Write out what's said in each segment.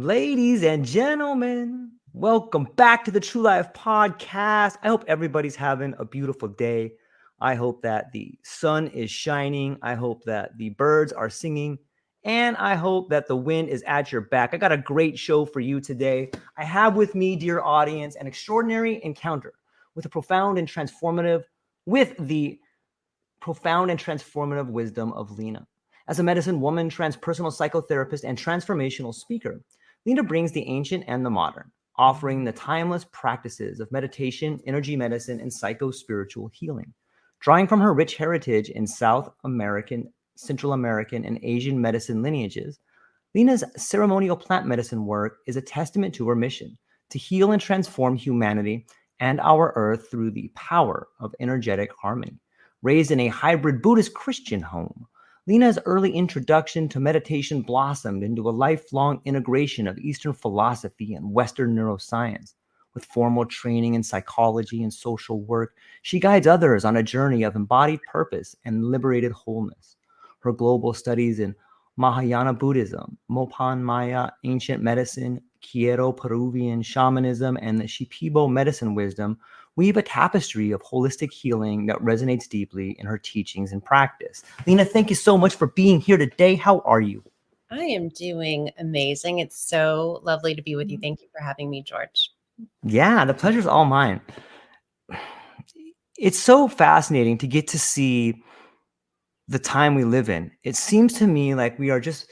Ladies and gentlemen, welcome back to the True Life Podcast. I hope everybody's having a beautiful day. I hope that the sun is shining. I hope that the birds are singing. And I hope that the wind is at your back. I got a great show for you today. I have with me, dear audience, an extraordinary encounter with the profound and transformative wisdom of Lena. As a medicine woman, transpersonal psychotherapist, and transformational speaker, Lena brings the ancient and the modern, offering the timeless practices of meditation, energy medicine, and psycho-spiritual healing. Drawing from her rich heritage in South American, Central American, and Asian medicine lineages, Lena's ceremonial plant medicine work is a testament to her mission to heal and transform humanity and our earth through the power of energetic harmony. Raised in a hybrid Buddhist-Christian home, Lena's early introduction to meditation blossomed into a lifelong integration of Eastern philosophy and Western neuroscience. With formal training in psychology and social work, she guides others on a journey of embodied purpose and liberated wholeness. Her global studies in Mahayana Buddhism, Mopan Maya Ancient Medicine, Peruvian Shamanism, and the Shipibo Medicine Wisdom weave a tapestry of holistic healing that resonates deeply in her teachings and practice. Lena, thank you so much for being here today. How are you? I am doing amazing. It's so lovely to be with you. Thank you for having me, George. Yeah, the pleasure's all mine. It's so fascinating to get to see the time we live in. It seems to me like we are just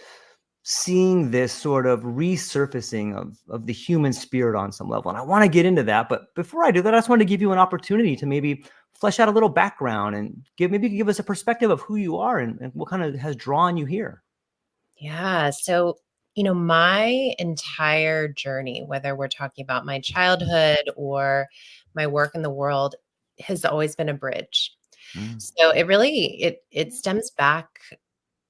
seeing this sort of resurfacing of the human spirit on some level. And I want to get into that. But before I do that, I just want to give you an opportunity to maybe flesh out a little background and give us a perspective of who you are and what kind of has drawn you here. Yeah. So, my entire journey, whether we're talking about my childhood or my work in the world, has always been a bridge. So it stems back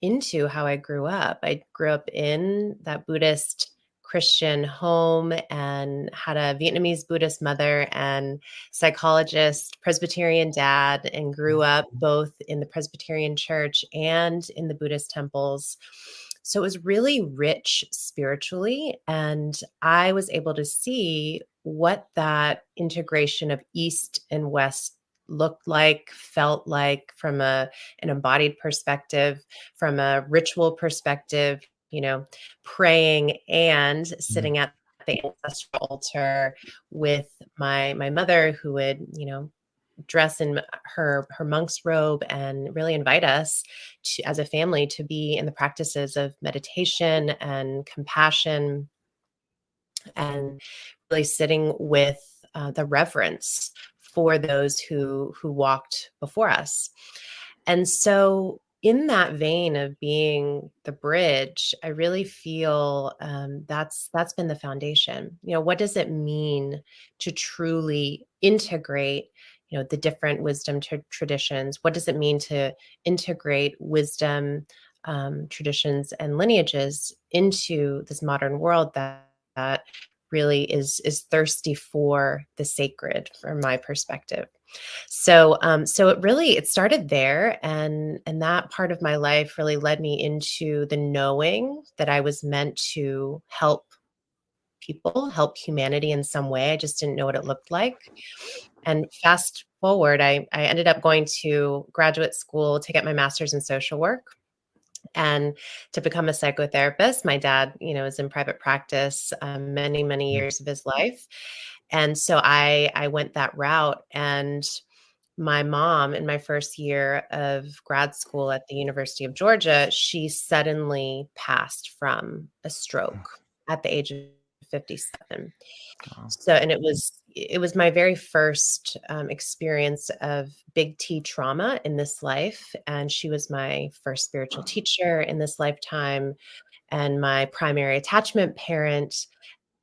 into how I grew up. I grew up in that Buddhist-Christian home and had a Vietnamese Buddhist mother and psychologist, Presbyterian dad, and grew up both in the Presbyterian church and in the Buddhist temples. So it was really rich spiritually. And I was able to see what that integration of East and West looked like, felt like from an embodied perspective, from a ritual perspective, praying and sitting at the ancestral altar with my mother, who would, dress in her monk's robe and really invite us to, as a family, to be in the practices of meditation and compassion and really sitting with the reverence for those who walked before us. And so in that vein of being the bridge, I really feel that's been the foundation. What does it mean to truly integrate, the different wisdom traditions? What does it mean to integrate wisdom traditions and lineages into this modern world that really is thirsty for the sacred, from my perspective? So it started there, and that part of my life really led me into the knowing that I was meant to help people, help humanity in some way. I just didn't know what it looked like. And fast forward, I ended up going to graduate school to get my master's in social work and to become a psychotherapist. My dad, is in private practice many, many years of his life. And so I went that route. And my mom, in my first year of grad school at the University of Georgia, she suddenly passed from a stroke at the age of 57. Wow. So, and it was my very first experience of big T trauma in this life. And she was my first spiritual teacher in this lifetime and my primary attachment parent.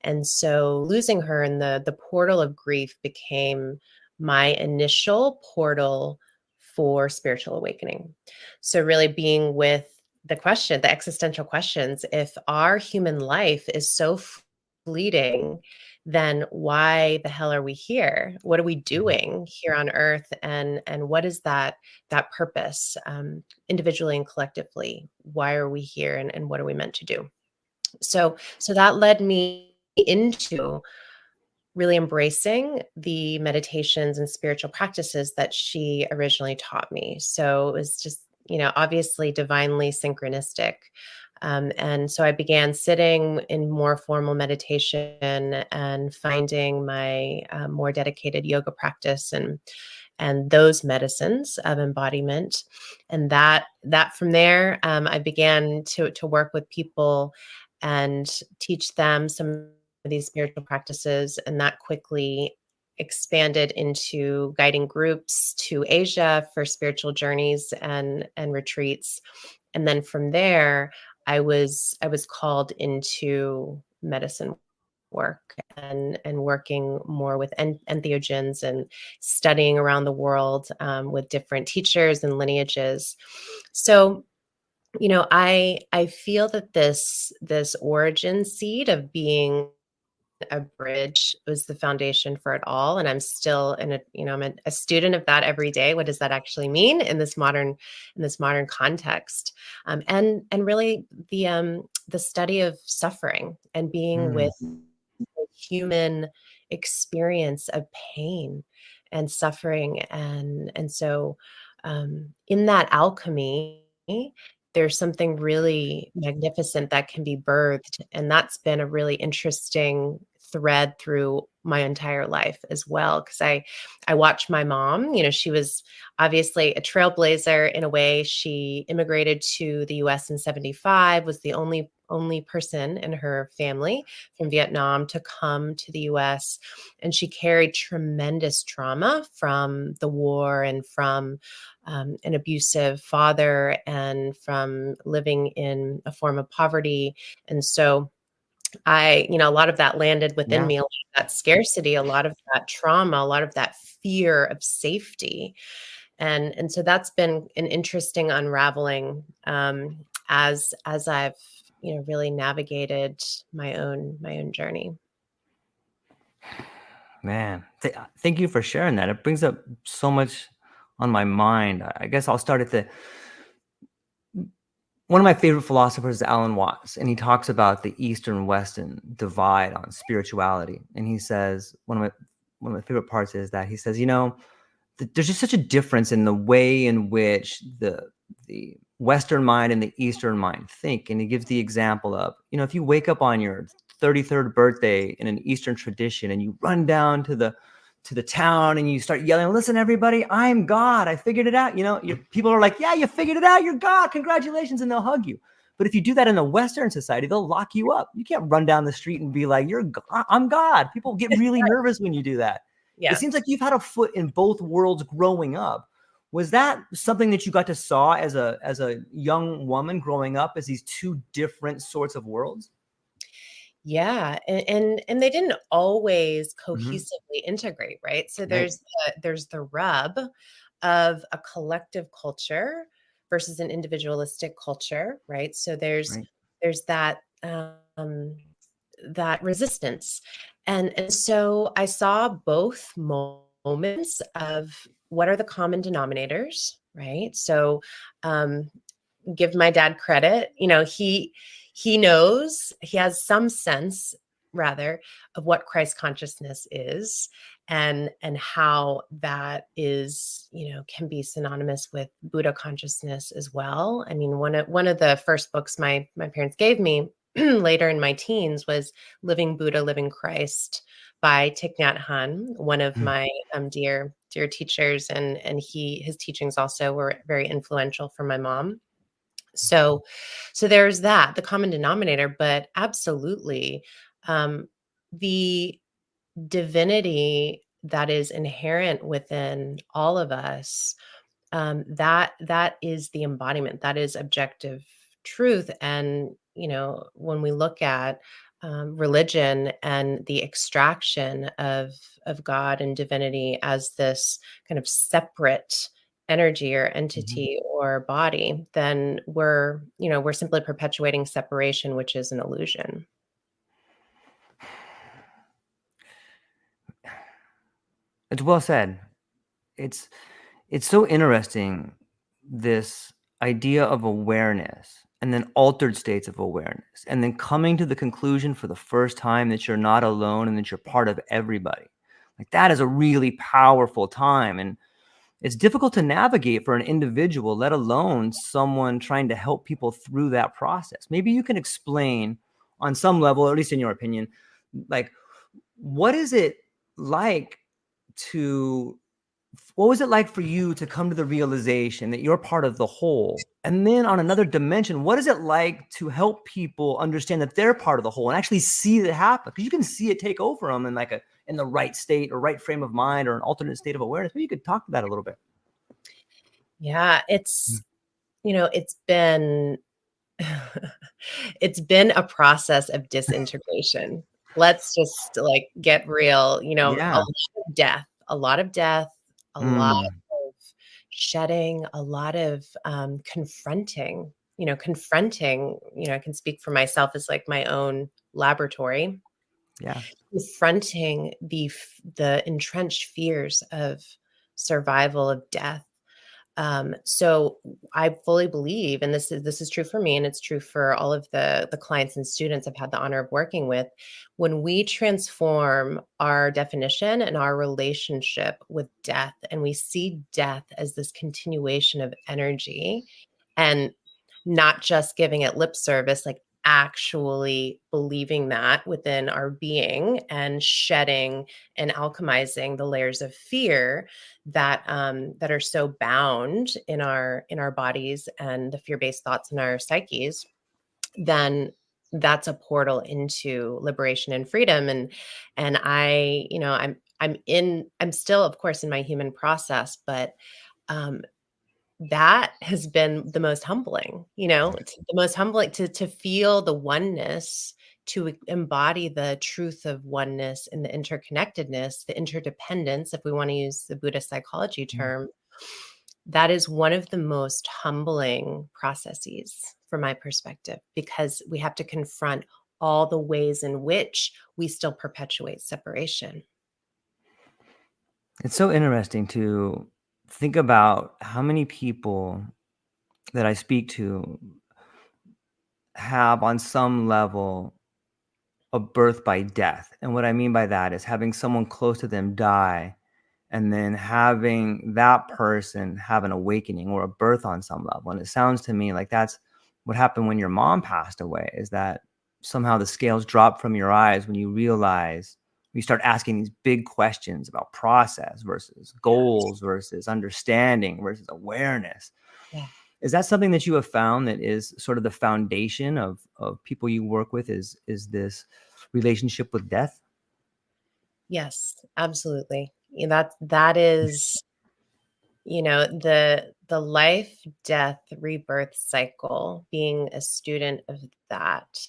And so losing her in the portal of grief became my initial portal for spiritual awakening. So really being with the existential questions, if our human life is so fleeting, then why the hell are we here? What are we doing here on earth? And what is that purpose, individually and collectively? Why are we here, and what are we meant to do? So that led me into really embracing the meditations and spiritual practices that she originally taught me. So it was just, obviously divinely synchronistic. And so I began sitting in more formal meditation and finding my more dedicated yoga practice and those medicines of embodiment. And that from there, I began to work with people and teach them some of these spiritual practices, and that quickly expanded into guiding groups to Asia for spiritual journeys and retreats. And then from there, I was called into medicine work and working more with entheogens and studying around the world with different teachers and lineages. So I feel that this origin seed of being a bridge was the foundation for it all, and I'm still I'm a student of that every day. What does that actually mean in this modern context? And really the study of suffering and being with Mm. the human experience of pain and suffering, and so in that alchemy there's something really magnificent that can be birthed, and that's been a really interesting thread through my entire life as well, because I watched my mom. She was obviously a trailblazer in a way. She immigrated to the US in 75, was the only person in her family from Vietnam to come to the US, and she carried tremendous trauma from the war and from an abusive father and from living in a form of poverty. And so a lot of that landed within Yeah. me, a lot of that scarcity, a lot of that trauma, a lot of that fear of safety. And so that's been an interesting unraveling as I've really navigated my own journey. Man, thank you for sharing that. It brings up so much on my mind. I guess I'll start at the one of my favorite philosophers is Alan Watts, and he talks about the Eastern Western divide on spirituality. And he says one of my favorite parts is that he says, there's just such a difference in the way in which the Western mind and the Eastern mind think. And he gives the example of, if you wake up on your 33rd birthday in an Eastern tradition and you run down to the town and you start yelling, "Listen, everybody, I'm God. I figured it out." People are like, "Yeah, you figured it out. You're God. Congratulations." And they'll hug you. But if you do that in the Western society, they'll lock you up. You can't run down the street and be like, I'm God. People get really nervous when you do that. It Yeah. seems like you've had a foot in both worlds growing up. Was that something that you got to saw as a young woman growing up, as these two different sorts of worlds? Yeah, and they didn't always Mhm. cohesively integrate, right? So Right. there's the rub of a collective culture versus an individualistic culture, right? So Right. there's that resistance. And so I saw both moments of what are the common denominators, right? So um give my dad credit. He knows, he has some sense rather of what Christ consciousness is, and how that is, can be synonymous with Buddha consciousness as well. I mean, one of the first books my parents gave me later in my teens was Living Buddha, Living Christ by Thich Nhat Hanh, one of Mm. my dear teachers, and his teachings also were very influential for my mom. So there's that, the common denominator, but absolutely, um, the divinity that is inherent within all of us, that is the embodiment, that is objective truth. And when we look at religion and the extraction of God and divinity as this kind of separate energy or Mhm. entity or body, then we're simply perpetuating separation, which is an illusion. It's well said. It's it's so interesting, this idea of awareness and then altered states of awareness, and then coming to the conclusion for the first time that you're not alone and that you're part of everybody. Like, that is a really powerful time. And it's difficult to navigate for an individual, let alone someone trying to help people through that process. Maybe you can explain on some level, at least in your opinion, like, what is it like what was it like for you to come to the realization that you're part of the whole? And then on another dimension, what is it like to help people understand that they're part of the whole and actually see it happen? Because you can see it take over them in the right state or right frame of mind or an alternate state of awareness. Maybe you could talk to that a little bit. Yeah, it's been it's been a process of disintegration. Let's just get real, Yeah. a lot of death, a lot Mm, of shedding, a lot of confronting, I can speak for myself as like my own laboratory, yeah. confronting the entrenched fears of survival, of death. So I fully believe, and this is true for me, and it's true for all of the clients and students I've had the honor of working with. When we transform our definition and our relationship with death, and we see death as this continuation of energy, and not just giving it lip service, like actually believing that within our being and shedding and alchemizing the layers of fear that are so bound in our bodies and the fear-based thoughts in our psyches, then that's a portal into liberation and freedom. And I'm still, of course, in my human process, but um that has been the most humbling. It's the most humbling to feel the oneness, to embody the truth of oneness and the interconnectedness, the interdependence, if we want to use the Buddhist psychology term. That is one of the most humbling processes from my perspective, because we have to confront all the ways in which we still perpetuate separation. It's so interesting to think about how many people that I speak to have on some level a birth by death. And what I mean by that is having someone close to them die and then having that person have an awakening or a birth on some level. And it sounds to me like that's what happened when your mom passed away, is that somehow the scales drop from your eyes when you realize, you start asking these big questions about process versus goals versus understanding versus awareness. Yeah. Is that something that you have found that is sort of the foundation of people you work with, is this relationship with death? Yes, absolutely. That is, the life, death, rebirth cycle, being a student of that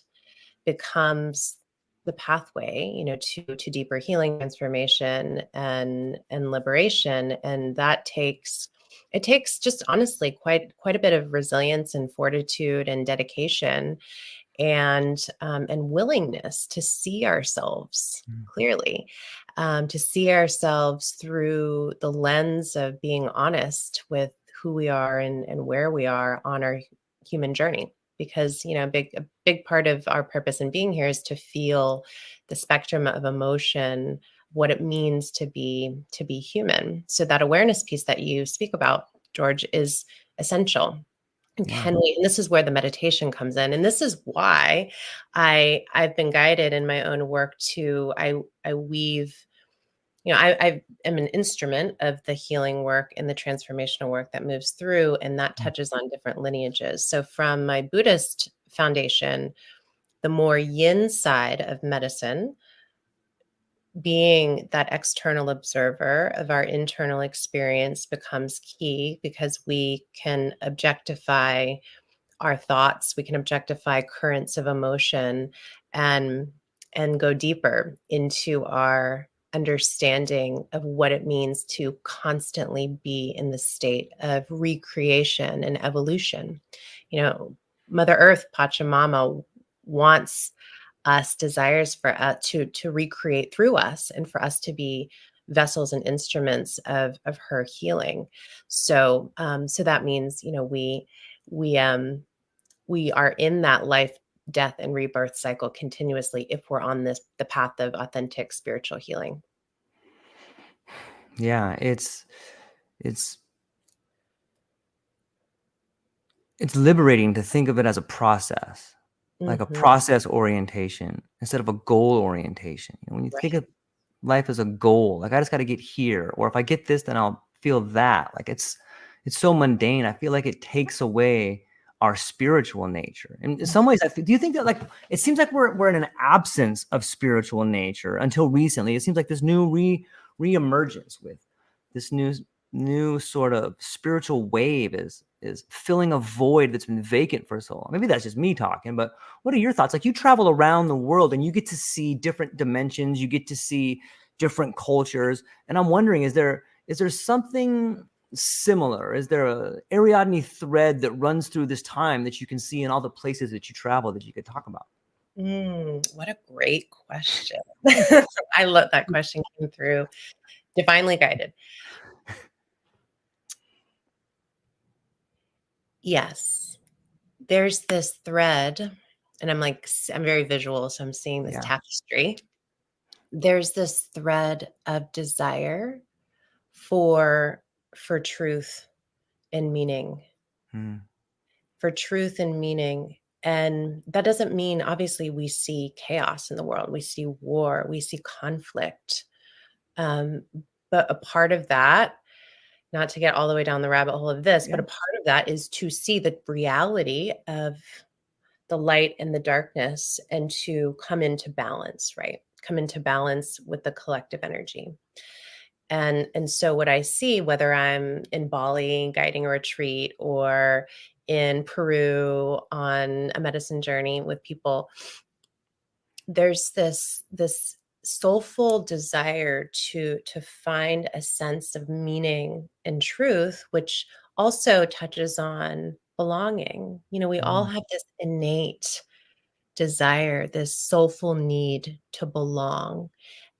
becomes the pathway, to deeper healing, transformation, and liberation. And it takes just honestly quite a bit of resilience and fortitude and dedication, and willingness to see ourselves clearly, to see ourselves through the lens of being honest with who we are and where we are on our human journey. Because a big part of our purpose in being here is to feel the spectrum of emotion, what it means to be human. So that awareness piece that you speak about, George, is essential. Yeah. And this is where the meditation comes in. And this is why I've been guided in my own work to, I weave, I am an instrument of the healing work and the transformational work that moves through, and that touches on different lineages. So from my Buddhist foundation, the more yin side of medicine, being that external observer of our internal experience, becomes key, because we can objectify our thoughts, we can objectify currents of emotion, and go deeper into our understanding of what it means to constantly be in the state of recreation and evolution. Mother Earth, Pachamama, wants us, desires for us to recreate through us, and for us to be vessels and instruments of her healing. So that means, we we are in that life, death, and rebirth cycle continuously if we're on the path of authentic spiritual healing. Yeah, it's liberating to think of it as a process, like a process orientation instead of a goal orientation. When you think of life as a goal, like I just got to get here, or if I get this, then I'll feel that. Like it's so mundane. I feel like it takes away our spiritual nature. And in some ways, do you think that, like, it seems like we're in an absence of spiritual nature until recently? It seems like this new re-emergence with this new sort of spiritual wave is filling a void that's been vacant for so long. Maybe that's just me talking, but what are your thoughts? Like, you travel around the world and you get to see different dimensions, you get to see different cultures, and I'm wondering, is there something similar? Is there a Ariadne thread that runs through this time that you can see in all the places that you travel that you could talk about? What a great question. I love that question came through. Divinely guided. Yes. There's this thread, and I'm very visual, so I'm seeing this tapestry. There's this thread of desire for truth and meaning. For truth and meaning. And that doesn't mean, obviously, we see chaos in the world. We see war. We see conflict. But a part of that, not to get all the way down the rabbit hole of this, but a part of that is to see the reality of the light and the darkness and to come into balance, right? Come into balance with the collective energy. And so what I see, whether I'm in Bali guiding a retreat or in Peru on a medicine journey with people, there's this soulful desire to find a sense of meaning and truth, which also touches on belonging. We all have this innate desire, this soulful need to belong.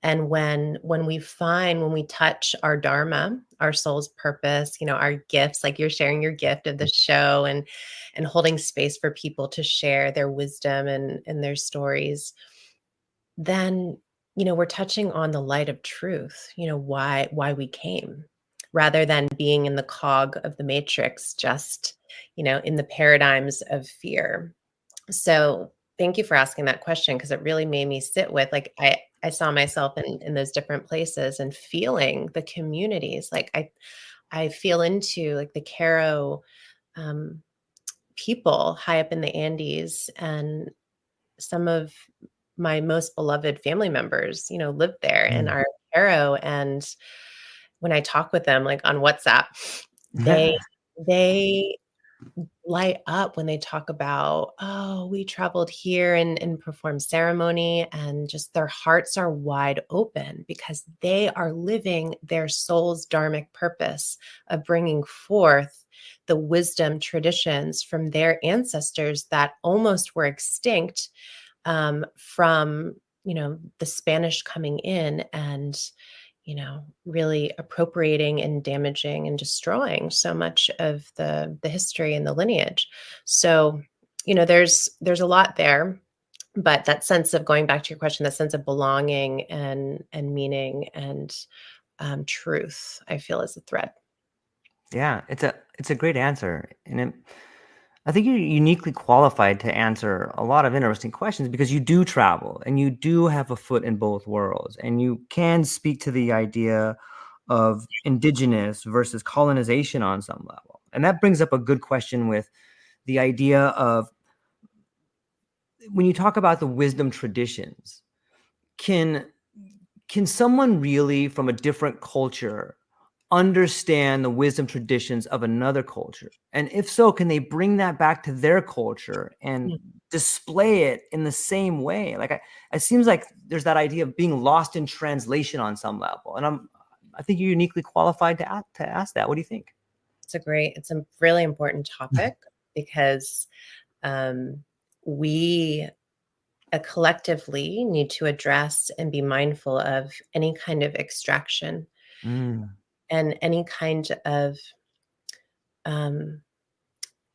And when we touch our dharma, our soul's purpose, our gifts, like you're sharing your gift of the show and holding space for people to share their wisdom and their stories, then we're touching on the light of truth, why we came, rather than being in the cog of the matrix, just in the paradigms of fear. So thank you for asking that question, because it really made me sit with, like, I saw myself in those different places and feeling the communities. Like I feel into, like, the Caro people high up in the Andes, and some of my most beloved family members, live there and are Caro. And when I talk with them, like on WhatsApp, they light up when they talk about, oh, we traveled here and performed ceremony, and just their hearts are wide open because they are living their soul's dharmic purpose of bringing forth the wisdom traditions from their ancestors that almost were extinct, from the Spanish coming in and really appropriating and damaging and destroying so much of the history and the lineage. So, there's a lot there, but that sense of, going back to your question, that sense of belonging and meaning and truth, I feel, is a thread. Yeah, it's a great answer, and I think you're uniquely qualified to answer a lot of interesting questions because you do travel and you do have a foot in both worlds, and you can speak to the idea of indigenous versus colonization on some level. And that brings up a good question with the idea of, when you talk about the wisdom traditions, can someone really from a different culture understand the wisdom traditions of another culture? And if so, can they bring that back to their culture and display it in the same way? Like, it seems like there's that idea of being lost in translation on some level. And I think you're uniquely qualified to ask that. What do you think? It's a really important topic because we collectively need to address and be mindful of any kind of extraction and any kind of,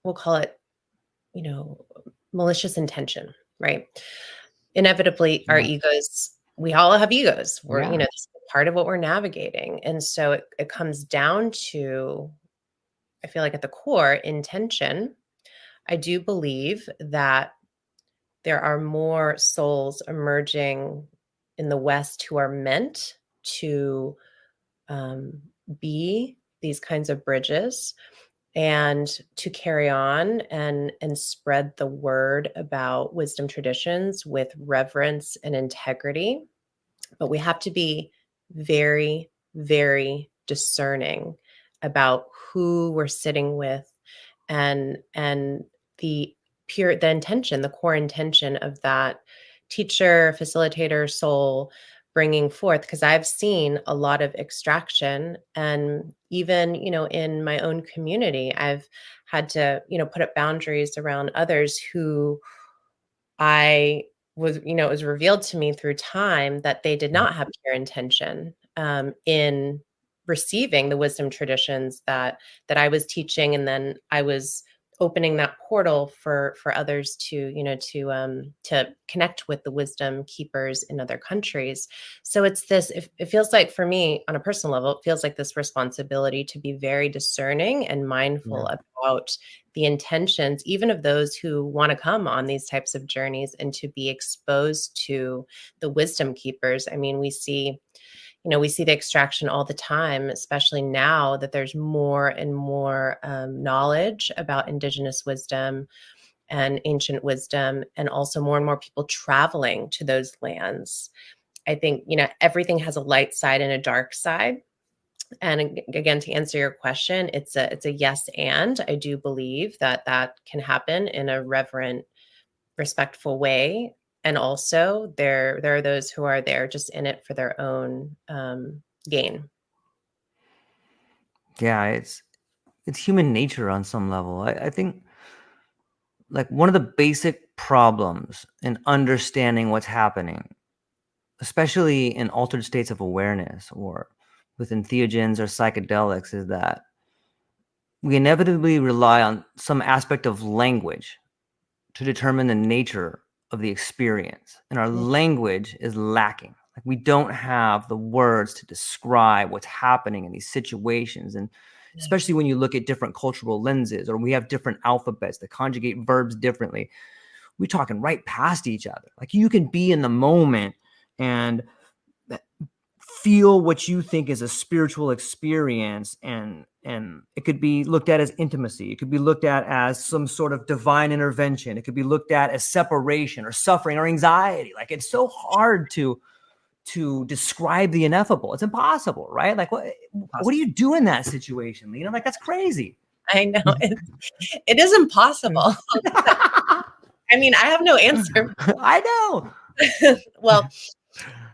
we'll call it malicious intention, right? Inevitably, our Yeah. egos, we all have egos. We're, Yeah. this is part of what we're navigating. And so it comes down to, I feel like at the core, intention. I do believe that there are more souls emerging in the West who are meant to be these kinds of bridges and to carry on and spread the word about wisdom traditions with reverence and integrity. But we have to be very, very discerning about who we're sitting with and the intention, the core intention of that teacher, facilitator, soul bringing forth. Because I've seen a lot of extraction, and even in my own community, I've had to put up boundaries around others who I was, it was revealed to me through time that they did not have pure intention in receiving the wisdom traditions that I was teaching, and then I was opening that portal for others to to connect with the wisdom keepers in other countries. So it's this. It feels like, for me on a personal level, it feels like this responsibility to be very discerning and mindful about the intentions, even of those who want to come on these types of journeys, and to be exposed to the wisdom keepers. I mean, we see the extraction all the time, especially now that there's more and more knowledge about indigenous wisdom and ancient wisdom, and also more and more people traveling to those lands. I think, everything has a light side and a dark side. And again, to answer your question, it's a yes. And I do believe that can happen in a reverent, respectful way. And also there are those who are there just in it for their own gain. Yeah. It's human nature on some level. I think, like, one of the basic problems in understanding what's happening, especially in altered states of awareness or with entheogens or psychedelics, is that we inevitably rely on some aspect of language to determine the nature of the experience. And our language is lacking. Like, we don't have the words to describe what's happening in these situations. And especially when you look at different cultural lenses, or we have different alphabets that conjugate verbs differently, we're talking right past each other. Like, you can be in the moment and feel what you think is a spiritual experience, and it could be looked at as intimacy, it could be looked at as some sort of divine intervention, it could be looked at as separation or suffering or anxiety. Like, it's so hard to describe the ineffable. It's impossible, right? Like, what do you do in that situation, Lena? Like, that's crazy. I know it is impossible. I mean, I have no answer. I know. Well,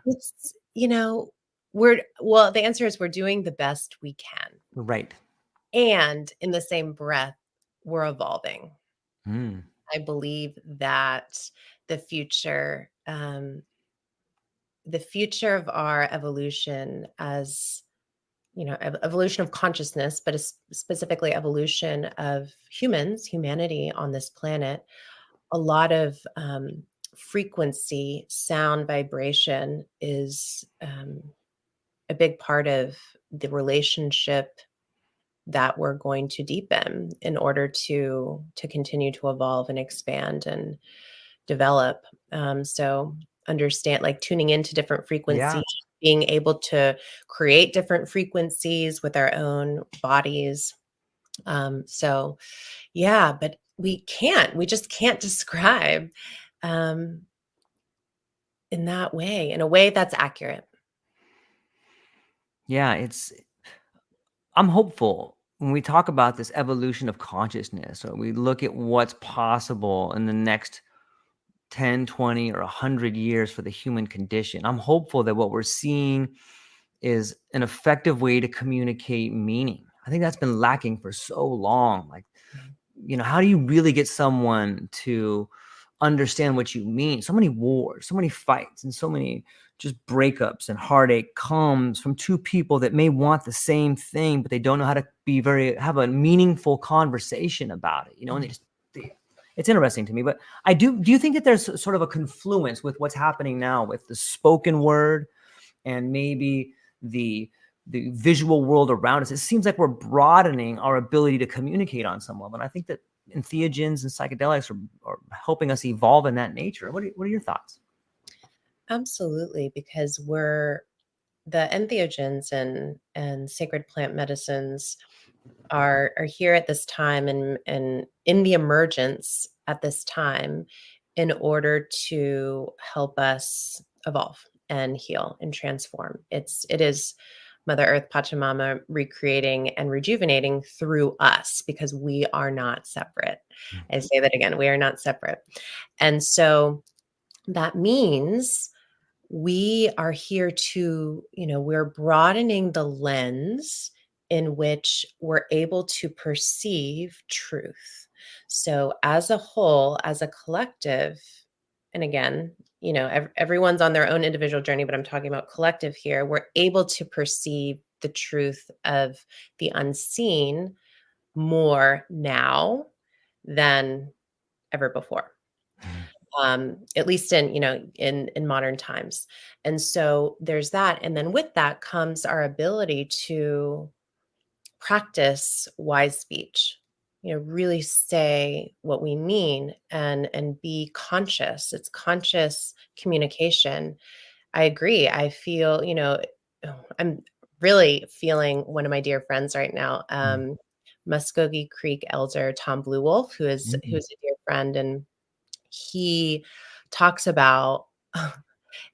it's, the answer is we're doing the best we can. Right. And in the same breath, we're evolving. Mm. I believe that the future of our evolution, as evolution of consciousness, but specifically evolution of humanity on this planet, a lot of frequency, sound, vibration is a big part of the relationship that we're going to deepen in order to continue to evolve and expand and develop. So understand, like, tuning into different frequencies, being able to create different frequencies with our own bodies. So yeah, but we just can't describe in that way, in a way that's accurate. Yeah, I'm hopeful when we talk about this evolution of consciousness, or we look at what's possible in the next 10, 20, or 100 years for the human condition. I'm hopeful that what we're seeing is an effective way to communicate meaning. I think that's been lacking for so long. Like, how do you really get someone to understand what you mean? So many wars, so many fights, and so many just breakups and heartache comes from two people that may want the same thing, but they don't know how to have a meaningful conversation about it. And It's interesting to me. But do you think that there's sort of a confluence with what's happening now with the spoken word and maybe the visual world around us? It seems like we're broadening our ability to communicate on some level. And I think that entheogens and psychedelics are helping us evolve in that nature. What are your thoughts? Absolutely, because the entheogens and sacred plant medicines are here at this time and in the emergence at this time in order to help us evolve and heal and transform. It is Mother Earth, Pachamama recreating and rejuvenating through us because we are not separate. I say that again, we are not separate. And so that means we are here to, we're broadening the lens in which we're able to perceive truth. So, as a whole, as a collective, and again, everyone's on their own individual journey, but I'm talking about collective here, we're able to perceive the truth of the unseen more now than ever before. At least in modern times. And so there's that. And then with that comes our ability to practice wise speech, really say what we mean and be conscious. It's conscious communication. I agree. I feel, I'm really feeling one of my dear friends right now, Muskogee Creek elder Tom Blue Wolf, who's a dear friend, and he talks about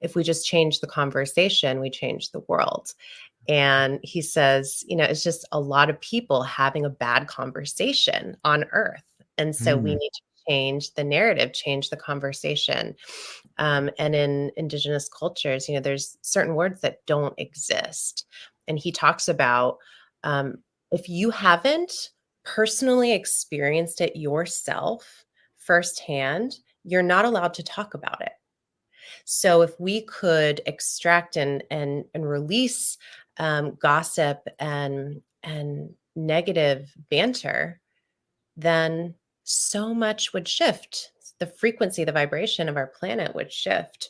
if we just change the conversation, we change the world. And he says, it's just a lot of people having a bad conversation on earth. And so we need to change the narrative, change the conversation. And in indigenous cultures, there's certain words that don't exist. And he talks about if you haven't personally experienced it yourself firsthand, you're not allowed to talk about it. So if we could extract and release gossip and negative banter, then so much would shift. The frequency, the vibration of our planet would shift.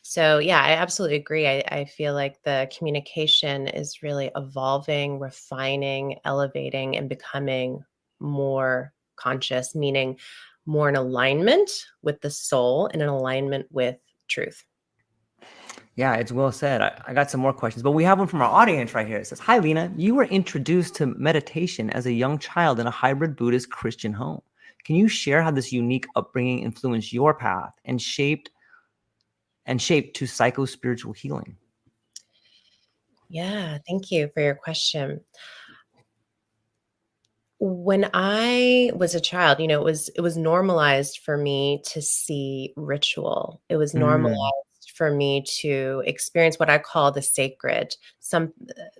So yeah, I absolutely agree. I feel like the communication is really evolving, refining, elevating, and becoming more conscious, meaning more in alignment with the soul and in alignment with truth. Yeah, it's well said. I got some more questions, but we have one from our audience right here. It says, "Hi, Lena. You were introduced to meditation as a young child in a hybrid Buddhist-Christian home. Can you share how this unique upbringing influenced your path and shaped to psycho-spiritual healing?" Yeah, thank you for your question. When I was a child, it was normalized for me to see ritual. It was normalized Mm, for me to experience what I call the sacred,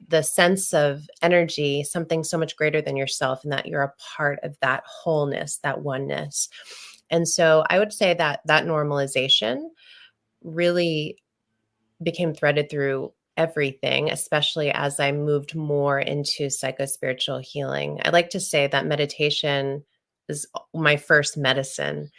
the sense of energy, something so much greater than yourself, and that you're a part of that wholeness, that oneness. And so I would say that that normalization really became threaded through everything, especially as I moved more into psychospiritual healing. I like to say that meditation is my first medicine.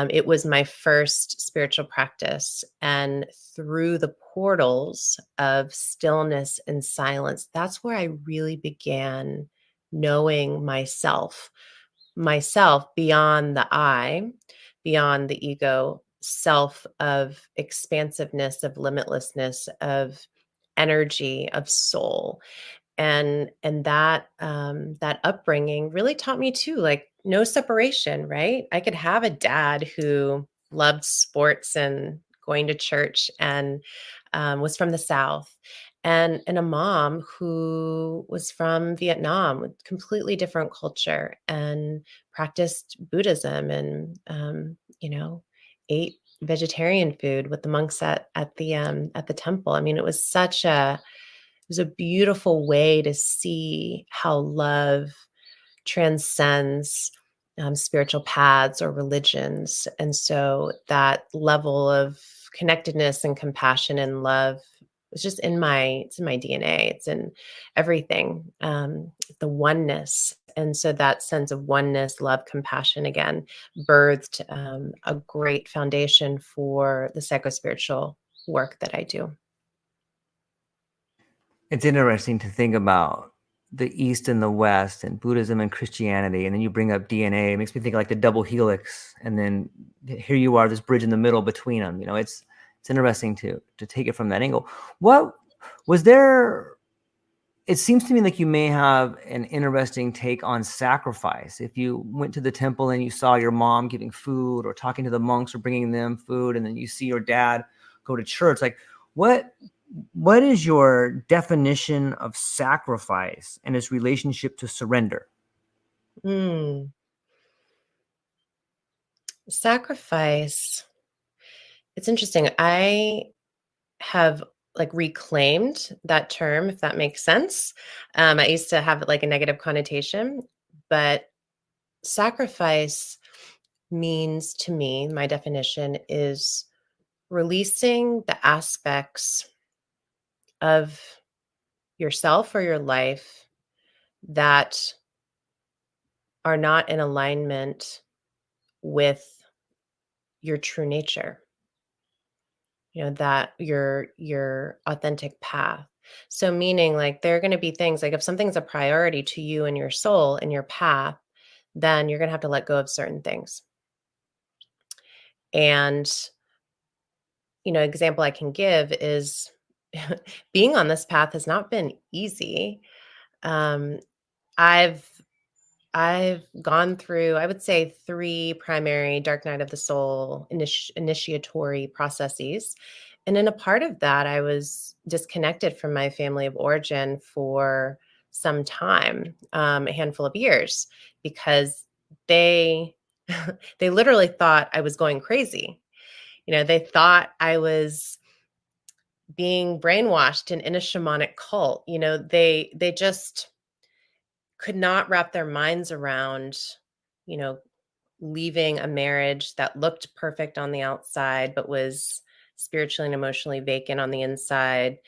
It was my first spiritual practice. And through the portals of stillness and silence, that's where I really began knowing myself beyond the I, beyond the ego, self of expansiveness, of limitlessness, of energy, of soul. And that upbringing really taught me too, like no separation, right? I could have a dad who loved sports and going to church and was from the South, and a mom who was from Vietnam with completely different culture and practiced Buddhism and ate vegetarian food with the monks at the temple. I mean, it was a beautiful way to see how love transcends spiritual paths or religions. And so that level of connectedness and compassion and love is it's in my DNA. It's in everything. The oneness And so that sense of oneness, love, compassion, again, birthed a great foundation for the psychospiritual work that I do. It's interesting to think about the East and the West and Buddhism and Christianity. And then you bring up DNA. It makes me think like the double helix. And then here you are, this bridge in the middle between them. You know, it's interesting to take it from that angle. What was there? It seems to me like you may have an interesting take on sacrifice. If you went to the temple and you saw your mom giving food or talking to the monks or bringing them food, and then you see your dad go to church, like what is your definition of sacrifice and its relationship to surrender? Sacrifice. It's interesting. I have like reclaimed that term, if that makes sense. I used to have like a negative connotation, but sacrifice means to me, my definition is releasing the aspects of yourself or your life that are not in alignment with your true nature, that your authentic path. So meaning like there are going to be things like if something's a priority to you and your soul and your path, then you're going to have to let go of certain things. And example I can give is being on this path has not been easy. Um, I've I've gone through, I would say, 3 primary dark night of the soul initiatory processes. And in a part of that, I was disconnected from my family of origin for some time, a handful of years, because they they literally thought I was going crazy. They thought I was being brainwashed and in a shamanic cult. They just could not wrap their minds around, you know, leaving a marriage that looked perfect on the outside, but was spiritually and emotionally vacant on the inside.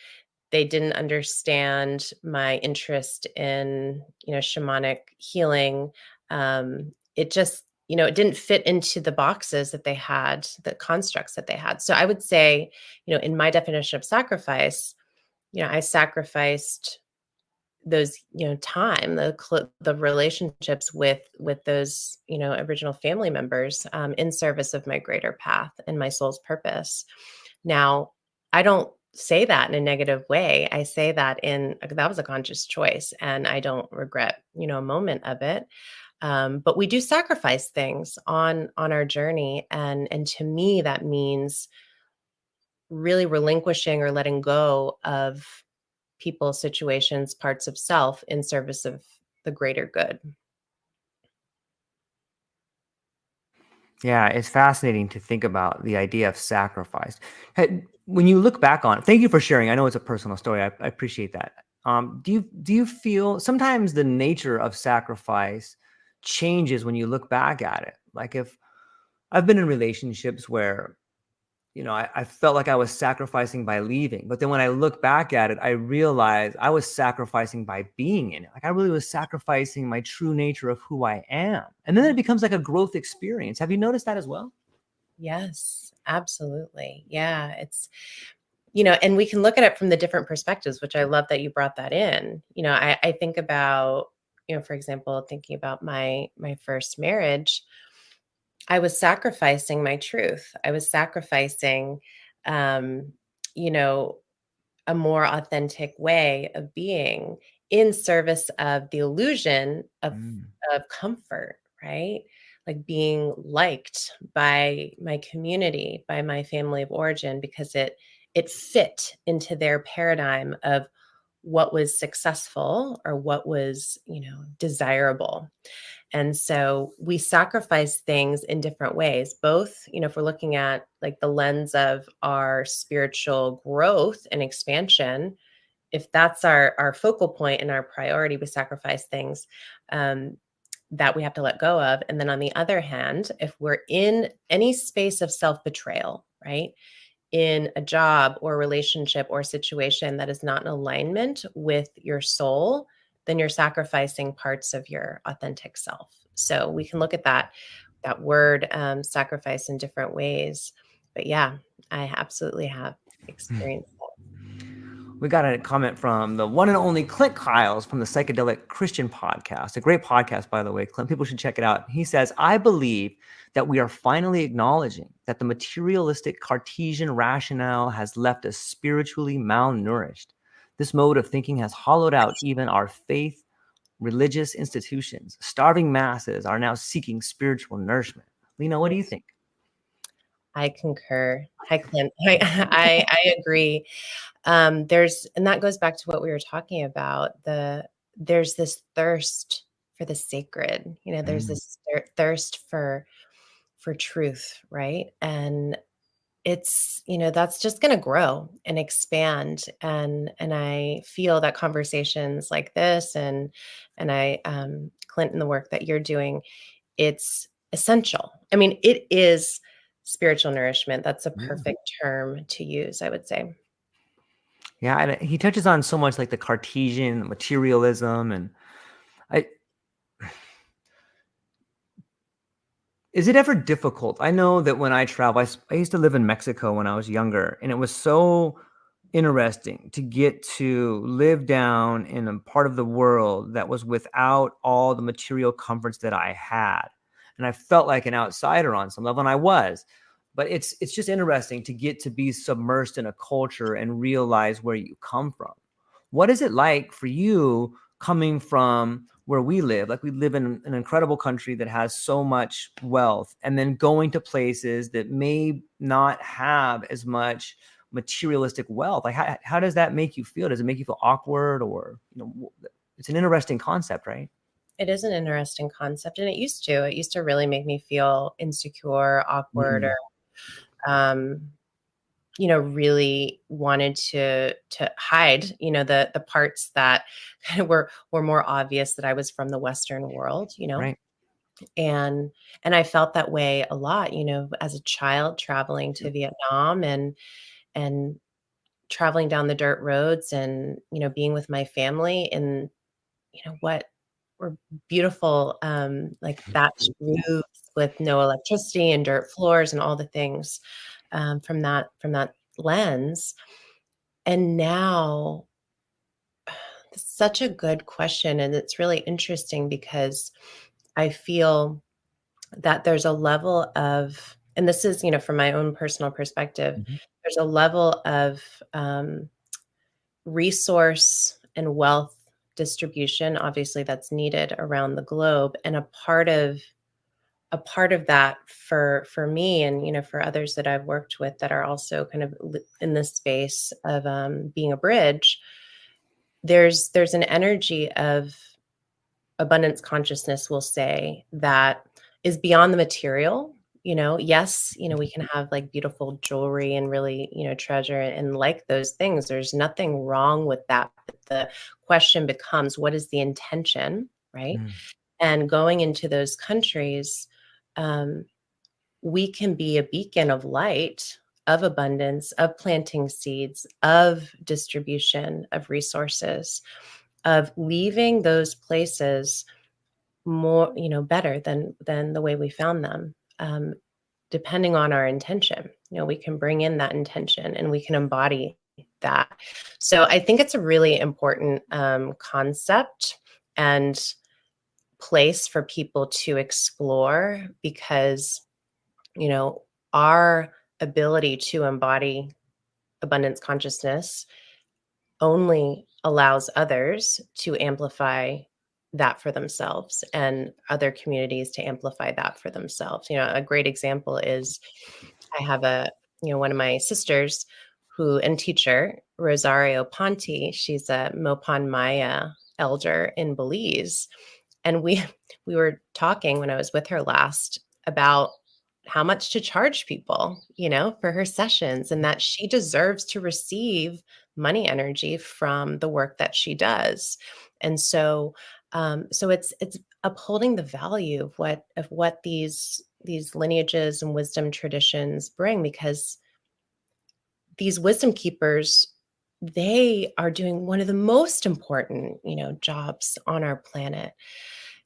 They didn't understand my interest in, shamanic healing. It just, it didn't fit into the boxes that they had, the constructs that they had. So I would say, in my definition of sacrifice, I sacrificed those time, the relationships with those original family members, in service of my greater path and my soul's purpose. Now, I don't say that in a negative way. I say that that was a conscious choice, and I don't regret a moment of it. But we do sacrifice things on our journey, and to me that means really relinquishing or letting go of people, situations, parts of self in service of the greater good. Yeah, it's fascinating to think about the idea of sacrifice. When you look back on it, thank you for sharing. I know it's a personal story. I appreciate that. Do you feel sometimes the nature of sacrifice changes when you look back at it? Like if I've been in relationships where I felt like I was sacrificing by leaving. But then when I look back at it, I realized I was sacrificing by being in it. Like I really was sacrificing my true nature of who I am. And then it becomes like a growth experience. Have you noticed that as well? Yes, absolutely. Yeah, it's and we can look at it from the different perspectives, which I love that you brought that in. I think about, for example, thinking about my first marriage, I was sacrificing my truth. I was sacrificing, um, you know, a more authentic way of being in service of the illusion Mm. of comfort, right? Like being liked by my community, by my family of origin, because it fit into their paradigm of what was successful or what was, desirable. And so we sacrifice things in different ways, both, if we're looking at like the lens of our spiritual growth and expansion, if that's our focal point and our priority, we sacrifice things that we have to let go of. And then on the other hand, if we're in any space of self-betrayal, right? In a job or relationship or situation that is not in alignment with your soul, then you're sacrificing parts of your authentic self. So we can look at that word sacrifice in different ways. But yeah, I absolutely have experienced that. We got a comment from the one and only Clint Kiles from the Psychedelic Christian podcast. A great podcast, by the way, Clint. People should check it out. He says, I believe that we are finally acknowledging that the materialistic Cartesian rationale has left us spiritually malnourished. This mode of thinking has hollowed out even our faith, religious institutions. Starving masses are now seeking spiritual nourishment. Lena, what do you think? I concur. Hi, Clint. I agree. And that goes back to what we were talking about. There's this thirst for the sacred. There's this thirst for truth, right? And it's, that's just going to grow and expand. And I feel that conversations like this and I, Clint, and the work that you're doing, it's essential. I mean, it is spiritual nourishment. That's a perfect term to use, I would say. Yeah, and he touches on so much like the Cartesian materialism, and is it ever difficult? I know that when I travel, I used to live in Mexico when I was younger, and it was so interesting to get to live down in a part of the world that was without all the material comforts that I had. And I felt like an outsider on some level, and I was. But it's just interesting to get to be submersed in a culture and realize where you come from. What is it like for you coming from where we live? Like, we live in an incredible country that has so much wealth, and then going to places that may not have as much materialistic wealth. Like, how does that make you feel? Does it make you feel awkward, or, it's an interesting concept, right? It is an interesting concept, and it used to really make me feel insecure, awkward, or really wanted to hide, the parts that kind of were more obvious, that I was from the Western world, Right. And I felt that way a lot, as a child, traveling to Vietnam and traveling down the dirt roads, and, being with my family in, what were beautiful, like thatched roofs with no electricity and dirt floors and all the things, from that lens. And now, such a good question. And it's really interesting because I feel that there's a level of, and this is, from my own personal perspective, there's a level of resource and wealth distribution, obviously, that's needed around the globe. And a part of that for me, and for others that I've worked with that are also kind of in this space of being a bridge, there's an energy of abundance consciousness, we'll say, that is beyond the material. Yes, we can have like beautiful jewelry and really, treasure and like those things. There's nothing wrong with that. But the question becomes, what is the intention, right? And going into those countries, we can be a beacon of light, of abundance, of planting seeds, of distribution of resources, of leaving those places more, better than the way we found them. Depending on our intention, we can bring in that intention and we can embody that. So I think it's a really important concept and place for people to explore, because our ability to embody abundance consciousness only allows others to amplify that for themselves, and other communities to amplify that for themselves. A great example is, I have one of my sisters and teacher, Rosario Ponte. She's a Mopan Maya elder in Belize. And we were talking when I was with her last about how much to charge people, for her sessions, and that she deserves to receive money energy from the work that she does. And so it's upholding the value of what these lineages and wisdom traditions bring, because these wisdom keepers, they are doing one of the most important, jobs on our planet.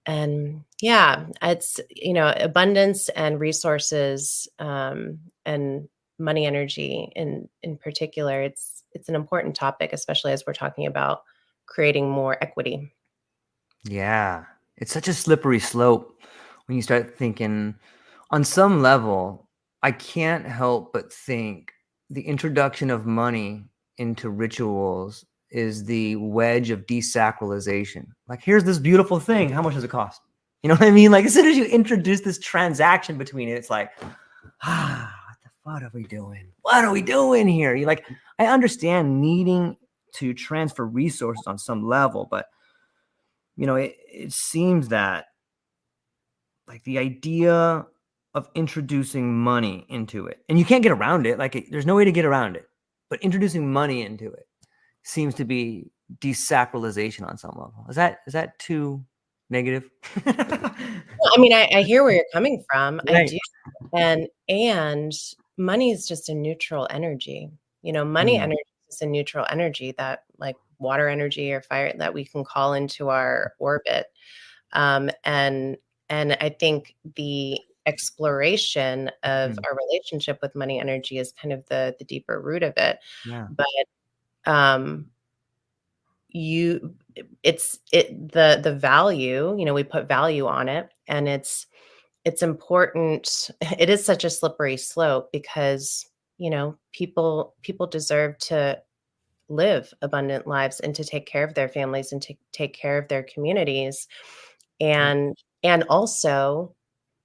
And yeah, it's, abundance and resources, and money, energy in particular. It's an important topic, especially as we're talking about creating more equity. Yeah, it's such a slippery slope when you start thinking on some level. I can't help but think the introduction of money into rituals is the wedge of desacralization. Like, here's this beautiful thing. How much does it cost? You know what I mean? Like, as soon as you introduce this transaction between it, it's like, what the fuck are we doing? What are we doing here? You like, I understand needing to transfer resources on some level, but it seems that like the idea of introducing money into it, and you can't get around it. Like there's no way to get around it, but introducing money into it seems to be desacralization on some level. Is that too negative? Well, I mean, I hear where you're coming from. I Right. do. And money is just a neutral energy. Money Mm, energy is a neutral energy that, like water energy or fire, that we can call into our orbit. And I think the exploration of mm, our relationship with money energy is kind of the deeper root of it. yeah. But you the value, we put value on it, and it's important. It is such a slippery slope because people deserve to live abundant lives and to take care of their families and to take care of their communities. Right. And also,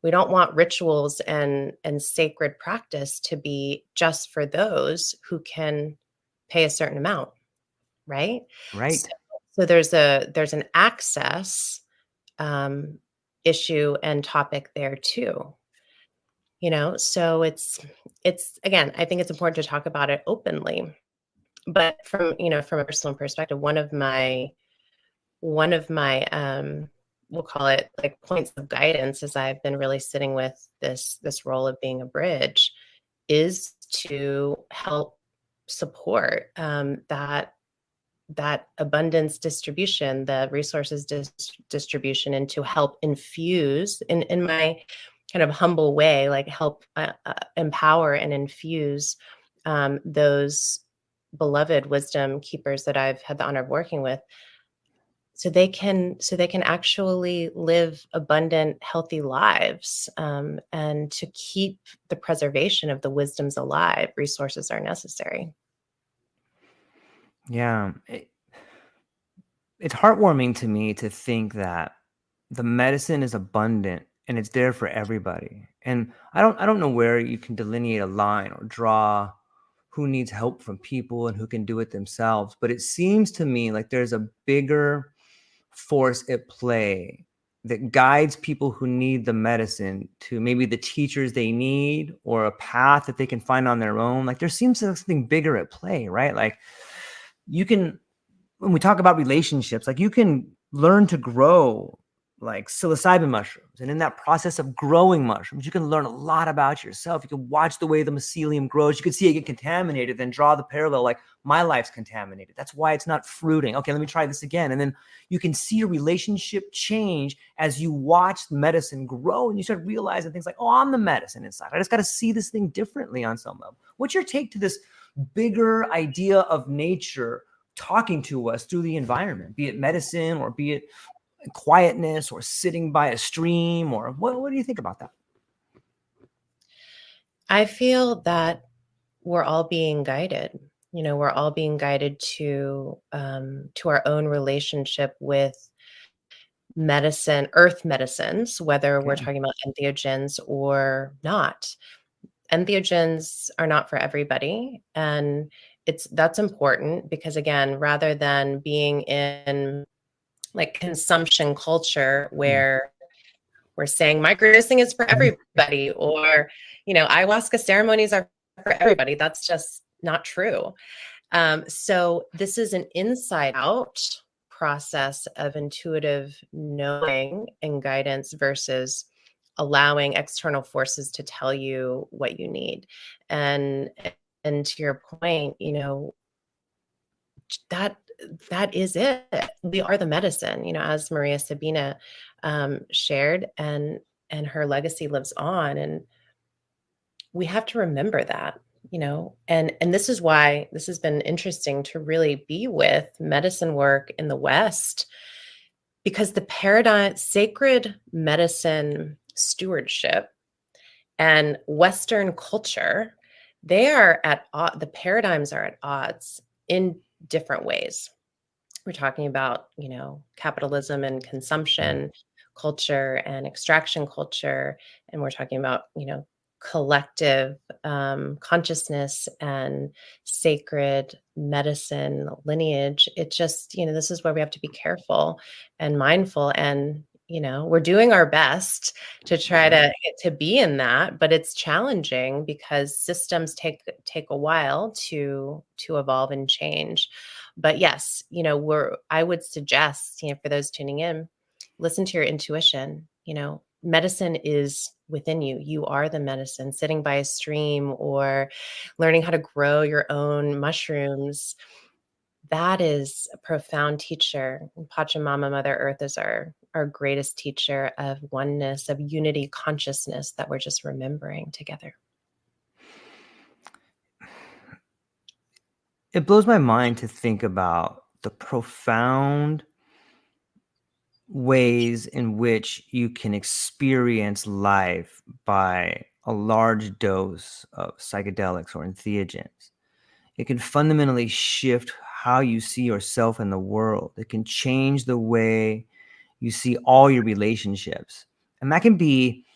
we don't want rituals and sacred practice to be just for those who can pay a certain amount, right? So, Right. so there's an access, um, issue and topic there too. So it's again, I think it's important to talk about it openly. But from a personal perspective, one of my we'll call it like points of guidance, as I've been really sitting with this role of being a bridge, is to help support, that abundance distribution, the resources distribution, and to help infuse in my kind of humble way, like help empower and infuse, those beloved wisdom keepers that I've had the honor of working with, so they can actually live abundant, healthy lives, and to keep the preservation of the wisdoms alive. Resources are necessary. Yeah. It's heartwarming to me to think that the medicine is abundant and it's there for everybody. And I don't know where you can delineate a line or draw who needs help from people and who can do it themselves, but it seems to me like there's a bigger force at play that guides people who need the medicine to maybe the teachers they need or a path that they can find on their own. Like there seems to be something bigger at play, right? Like you can, when we talk about relationships, like you can learn to grow like psilocybin mushrooms. And in that process of growing mushrooms, you can learn a lot about yourself. You can watch the way the mycelium grows. You can see it get contaminated, then draw the parallel like my life's contaminated. That's why it's not fruiting. Okay, let me try this again. And then you can see your relationship change as you watch medicine grow and you start realizing things like, oh, I'm the medicine inside. I just got to see this thing differently on some level. What's your take to this bigger idea of nature talking to us through the environment, be it medicine or be it quietness or sitting by a stream, or what do you think about that? I feel that we're all being guided. We're all being guided to our own relationship with medicine, earth medicines, whether we're Okay. talking about entheogens or not. Entheogens are not for everybody, and that's important because, again, rather than being in like consumption culture Mm. where we're saying microdosing is for everybody, or ayahuasca ceremonies are for everybody, that's just not true. So this is an inside out process of intuitive knowing and guidance versus allowing external forces to tell you what you need. And and to your point, that is it. We are the medicine, as Maria Sabina shared, and her legacy lives on. And we have to remember that, and this is why this has been interesting to really be with medicine work in the West, because the paradigm, sacred medicine stewardship and Western culture, the paradigms are at odds in different ways. We're talking about, capitalism and consumption culture and extraction culture. And we're talking about, collective consciousness and sacred medicine lineage. It just, this is where we have to be careful and mindful. And, we're doing our best to try to be in that, but it's challenging because systems take a while to evolve and change. But yes, I would suggest, for those tuning in, listen to your intuition. Medicine is within you. You are the medicine. Sitting by a stream or learning how to grow your own mushrooms, that is a profound teacher. Pachamama, Mother Earth, is our greatest teacher of oneness, of unity consciousness that we're just remembering together. It blows my mind to think about the profound ways in which you can experience life by a large dose of psychedelics or entheogens. It can fundamentally shift how you see yourself in the world. It can change the way you see all your relationships. And that can be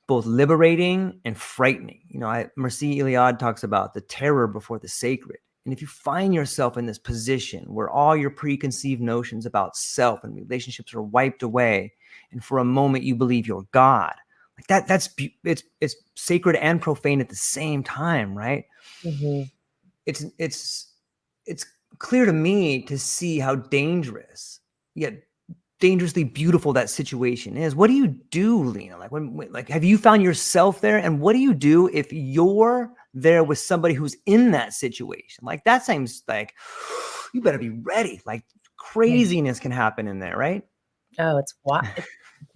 both liberating and frightening. Mircea Eliade talks about the terror before the sacred. And if you find yourself in this position where all your preconceived notions about self and relationships are wiped away, and for a moment you believe you're God, like it's sacred and profane at the same time, right? Mm-hmm. It's clear to me to see how dangerous yet dangerously beautiful that situation is. What do you do, Lena? Like have you found yourself there? And what do you do if you're there with somebody who's in that situation? Like, that seems like you better be ready. Like, craziness can happen in there, right? Oh, it's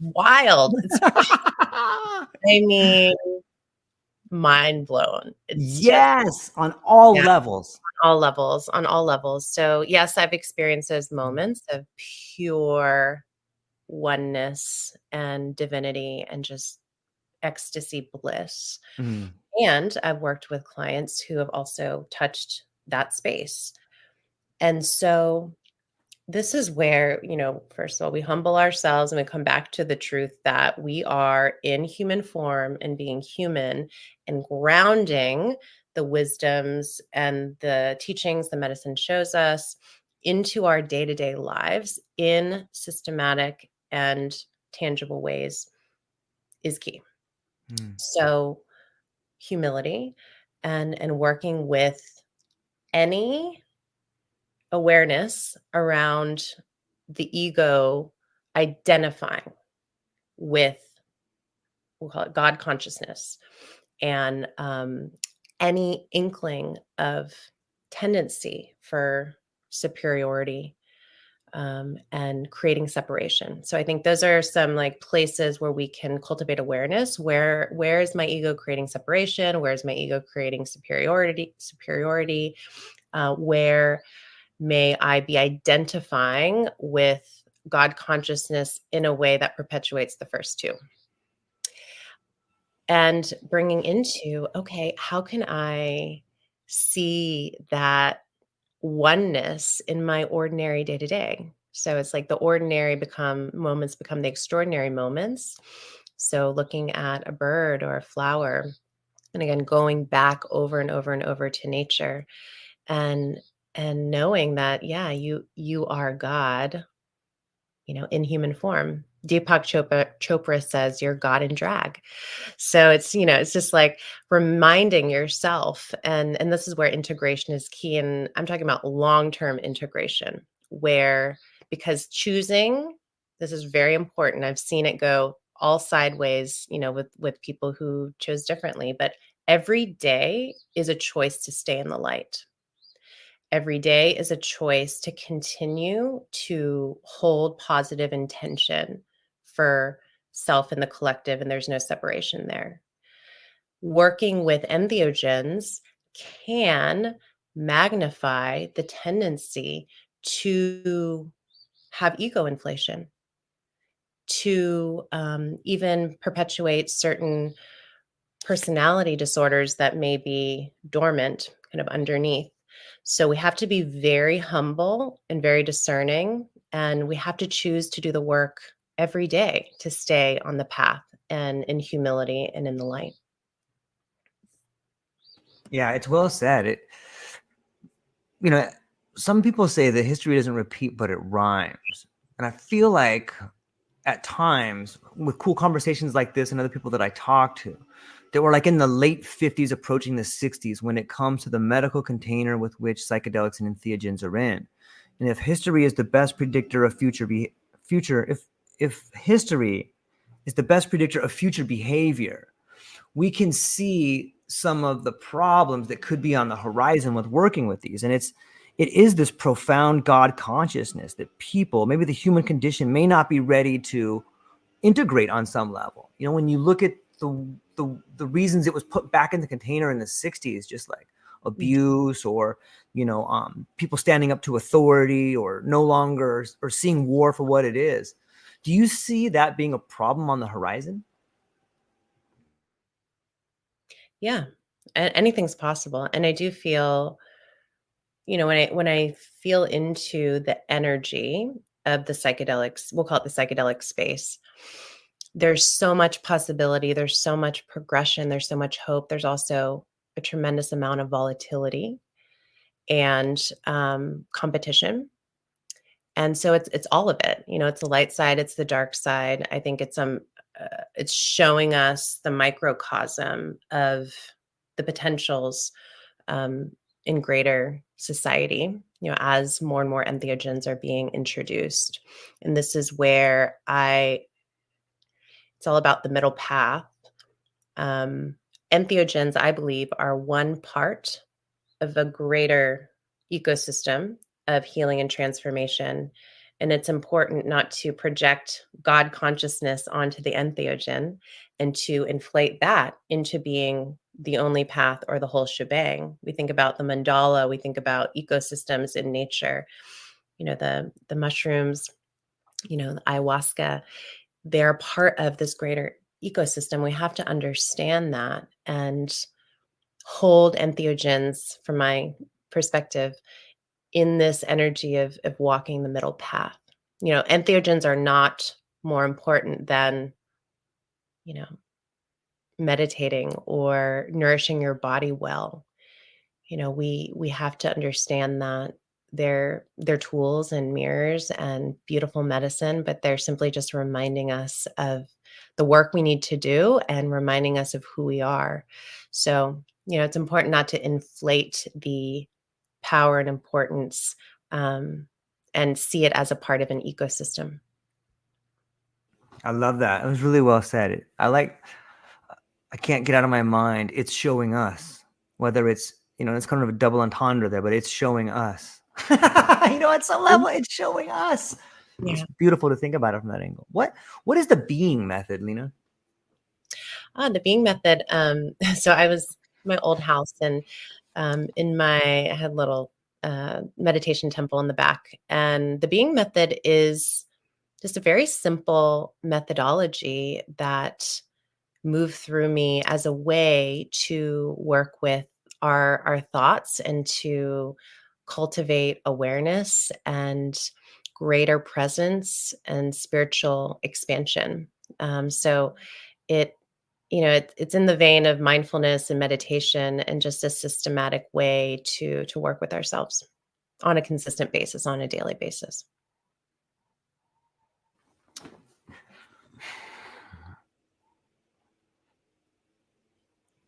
wild. It's I mean, mind blown. It's yes, on all yeah, levels. on all levels. So yes, I've experienced those moments of pure oneness and divinity and just ecstasy bliss. Mm. And I've worked with clients who have also touched that space. And so this is where, first of all, we humble ourselves and we come back to the truth that we are in human form and being human, and grounding the wisdoms and the teachings the medicine shows us into our day-to-day lives in systematic and tangible ways is key. So humility and working with any awareness around the ego identifying with, we'll call it God consciousness, and any inkling of tendency for superiority, and creating separation. So I think those are some like places where we can cultivate awareness. Where is my ego creating separation? Where is my ego creating superiority? Where may I be identifying with God consciousness in a way that perpetuates the first two? And bringing into, okay, how can I see that oneness in my ordinary day to day? So it's like the ordinary moments become the extraordinary moments. So looking at a bird or a flower, and again, going back over and over and over to nature, and knowing that, yeah, you are God, in human form. Deepak Chopra says you're God in drag. So it's just like reminding yourself, and this is where integration is key. And I'm talking about long-term integration, where, because choosing, this is very important. I've seen it go all sideways, with people who chose differently, but every day is a choice to stay in the light. every day is a choice to continue to hold positive intention for self and the collective, and there's no separation there. Working with entheogens can magnify the tendency to have ego inflation, to even perpetuate certain personality disorders that may be dormant, kind of underneath. So we have to be very humble and very discerning, and we have to choose to do the work every day to stay on the path and in humility and in the light. Yeah, it's well said. You know, some people say that history doesn't repeat, but it rhymes. And I feel like at times with cool conversations like this and other people that I talk to, that were like in the late 50s, approaching the 60s, when it comes to the medical container with which psychedelics and entheogens are in. And if history is the best predictor of if history is the best predictor of future behavior, we can see some of the problems that could be on the horizon with working with these. And it is this profound God consciousness that people, maybe the human condition, may not be ready to integrate on some level. You know, when you look at the reasons it was put back in the container in the 60s, just like abuse or, people standing up to authority or no longer, or seeing war for what it is. Do you see that being a problem on the horizon? Yeah, anything's possible. And I do feel, when I feel into the energy of the psychedelics, we'll call it the psychedelic space, there's so much possibility, there's so much progression, there's so much hope. There's also a tremendous amount of volatility and competition. And so it's all of it. It's the light side, it's the dark side. I think it's showing us the microcosm of the potentials in greater society, as more and more entheogens are being introduced. And this is where it's all about the middle path. Entheogens, I believe, are one part of a greater ecosystem of healing and transformation. And it's important not to project God consciousness onto the entheogen and to inflate that into being the only path or the whole shebang. We think about the mandala, we think about ecosystems in nature, the mushrooms, the ayahuasca, they're part of this greater ecosystem. We have to understand that and hold entheogens, from my perspective, in this energy of walking the middle path. Entheogens are not more important than, you know, meditating or nourishing your body well. We have to understand that they're tools and mirrors and beautiful medicine, but they're simply just reminding us of the work we need to do and reminding us of who we are. So, it's important not to inflate the power and importance, and see it as a part of an ecosystem. I love that. It was really well said. I can't get out of my mind. It's showing us, whether it's kind of a double entendre there, but it's showing us. At some level, it's showing us. It's Yeah. beautiful to think about it from that angle. What is the being method, Lena? The being method. So I was my old house, and I had a little meditation temple in the back, and the being method is just a very simple methodology that moved through me as a way to work with our thoughts and to cultivate awareness and greater presence and spiritual expansion. So it it's in the vein of mindfulness and meditation, and just a systematic way to work with ourselves on a consistent basis, on a daily basis.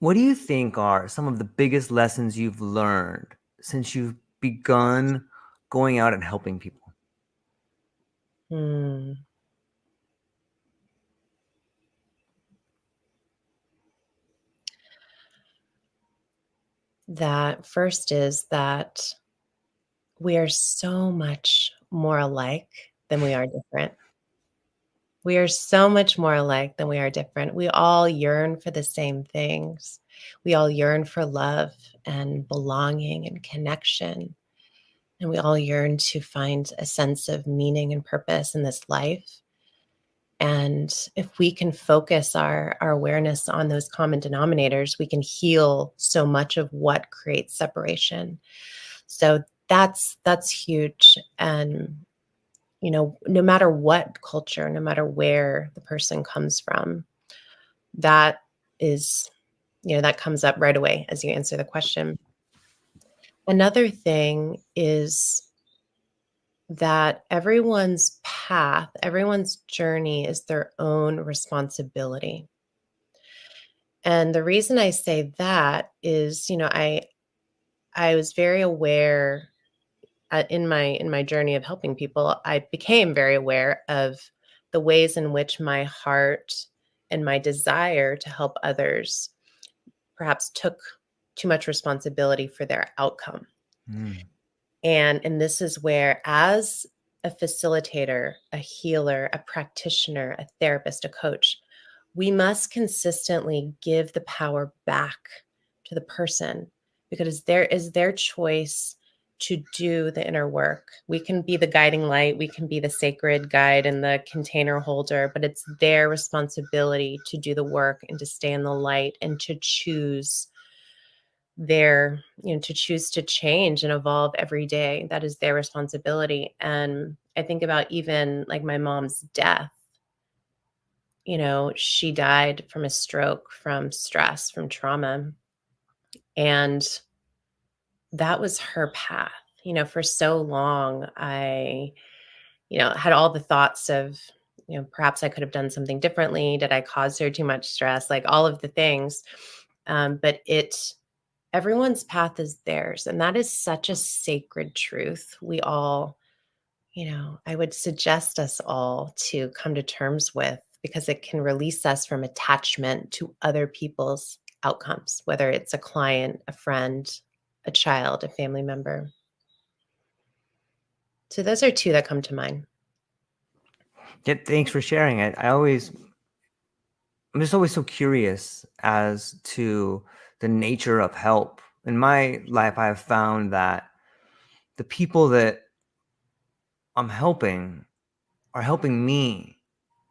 What do you think are some of the biggest lessons you've learned since you've begun going out and helping people? Hmm. That first is that we are so much more alike than we are different. We are so much more alike than we are different. We all yearn for the same things. We all yearn for love and belonging and connection. And we all yearn to find a sense of meaning and purpose in this life. And if we can focus our awareness on those common denominators, we can heal so much of what creates separation. So that's huge. And no matter what culture, no matter where the person comes from, that is, that comes up right away as you answer the question. Another thing is that everyone's path, everyone's journey is their own responsibility. And the reason I say that is, I was very aware in my journey of helping people. I became very aware of the ways in which my heart and my desire to help others perhaps took too much responsibility for their outcome. Mm. And this is where, as a facilitator, a healer, a practitioner, a therapist, a coach, we must consistently give the power back to the person, because there is their choice to do the inner work. We can be the guiding light, we can be the sacred guide and the container holder, but it's their responsibility to do the work and to stay in the light and to choose to choose to change and evolve every day. That is their responsibility. And I think about even like my mom's death. She died from a stroke, from stress, from trauma. And that was her path. For so long, I, had all the thoughts of, perhaps I could have done something differently. Did I cause her too much stress? Like all of the things. But everyone's path is theirs. And that is such a sacred truth. We all, I would suggest us all to come to terms with, because it can release us from attachment to other people's outcomes, whether it's a client, a friend, a child, a family member. So those are two that come to mind. Yeah, thanks for sharing it. I'm just always so curious as to the nature of help. In my life, I have found that the people that I'm helping are helping me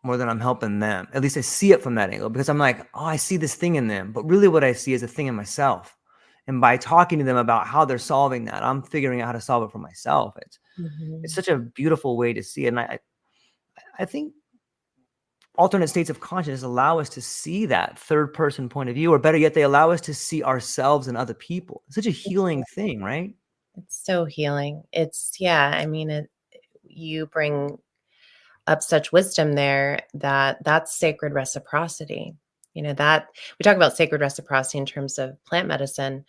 more than I'm helping them. At least I see it from that angle, because I'm like, oh, I see this thing in them. But really what I see is a thing in myself. And by talking to them about how they're solving that, I'm figuring out how to solve it for myself. It's such a beautiful way to see it. And I think alternate states of consciousness allow us to see that third person point of view, or better yet, they allow us to see ourselves and other people. It's such a healing thing, right? It's so healing. You bring up such wisdom there, that's sacred reciprocity. That we talk about sacred reciprocity in terms of plant medicine.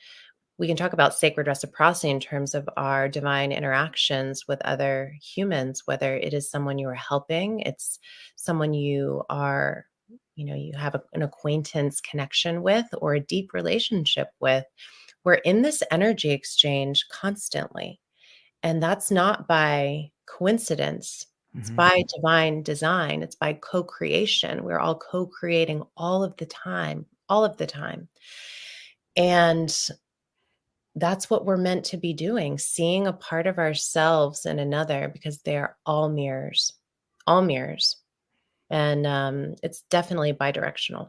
We can talk about sacred reciprocity in terms of our divine interactions with other humans, whether it is someone you are helping, it's someone you are, you have an acquaintance connection with or a deep relationship with. We're in this energy exchange constantly. And that's not by coincidence. It's Mm-hmm. by divine design. It's by co-creation. We're all co-creating all of the time, all of the time. And that's what we're meant to be doing, seeing a part of ourselves in another, because they're all mirrors, all mirrors. And it's definitely bidirectional.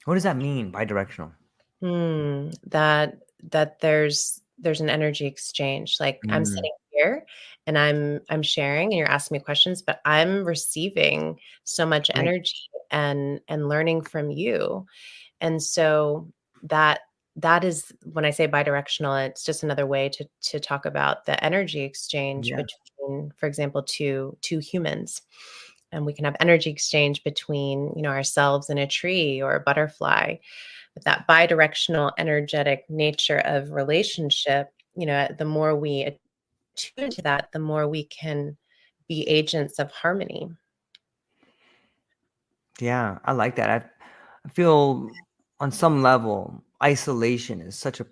What does that mean, bidirectional? That there's an energy exchange. Like I'm Mm, sitting here and I'm sharing and you're asking me questions, but I'm receiving so much right. energy and learning from you. And so that that is, when I say bidirectional, it's just another way to talk about the energy exchange Yeah. between, for example, two humans. And we can have energy exchange between, ourselves and a tree or a butterfly. But that bidirectional energetic nature of relationship, the more we attune to that, the more we can be agents of harmony. Yeah. I like that. I feel on some level, isolation is such a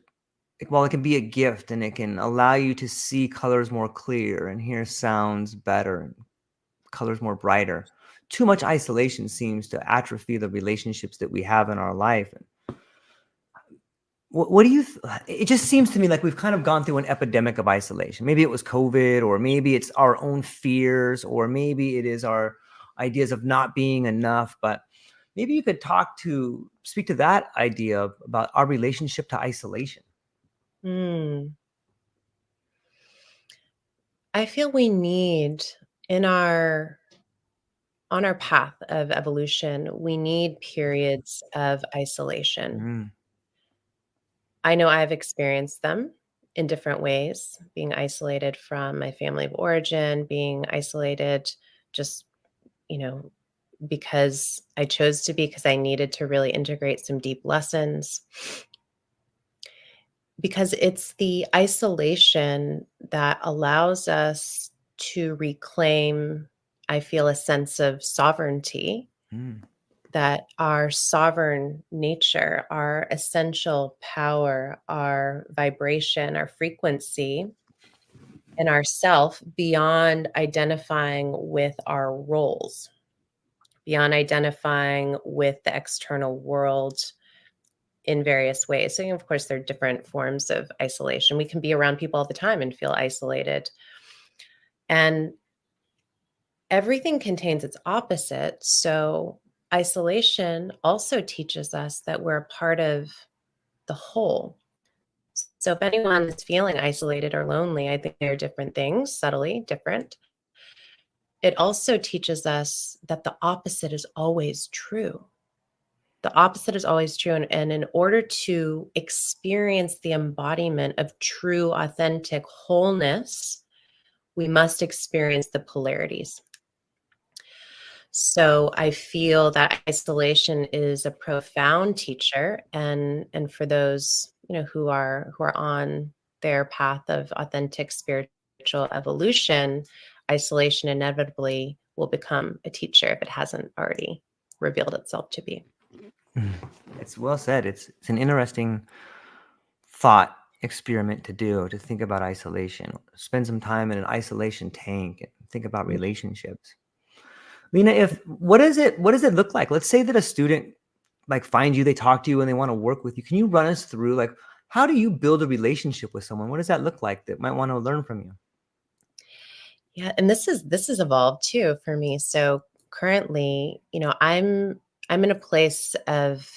while it can be a gift and it can allow you to see colors more clear and hear sounds better and colors more brighter, too much isolation seems to atrophy the relationships that we have in our life. What do you it just seems to me like we've kind of gone through an epidemic of isolation. Maybe it was COVID, or maybe it's our own fears, or maybe it is our ideas of not being enough. But maybe you could speak to that idea about our relationship to isolation. I feel we need on our path of evolution, we need periods of isolation. I know I've experienced them in different ways, being isolated from my family of origin, being isolated just, you know, because I chose to be, because I needed to really integrate some deep lessons. Because it's the isolation that allows us to reclaim, I feel, a sense of sovereignty, that our sovereign nature, our essential power, our vibration, our frequency, and our self, beyond identifying with our roles, beyond identifying with the external world in various ways. So, of course, there are different forms of isolation. We can be around people all the time and feel isolated. And everything contains its opposite. So, isolation also teaches us that we're a part of the whole. So, if anyone is feeling isolated or lonely, I think they're different things, subtly different. It also teaches us that the opposite is always true. The opposite is always true. And in order to experience the embodiment of true, authentic wholeness, we must experience the polarities. So I feel that isolation is a profound teacher, and for those, who are on their path of authentic spiritual evolution, isolation inevitably will become a teacher if it hasn't already revealed itself to be. It's well said. It's an interesting thought experiment to do, to think about isolation. Spend some time in an isolation tank and think about relationships. Lena, what does it look like? Let's say that a student finds you, they talk to you, and they want to work with you. Can you run us through how do you build a relationship with someone? What does that look like that might want to learn from you? Yeah, and this is evolved too for me. So currently, I'm in a place of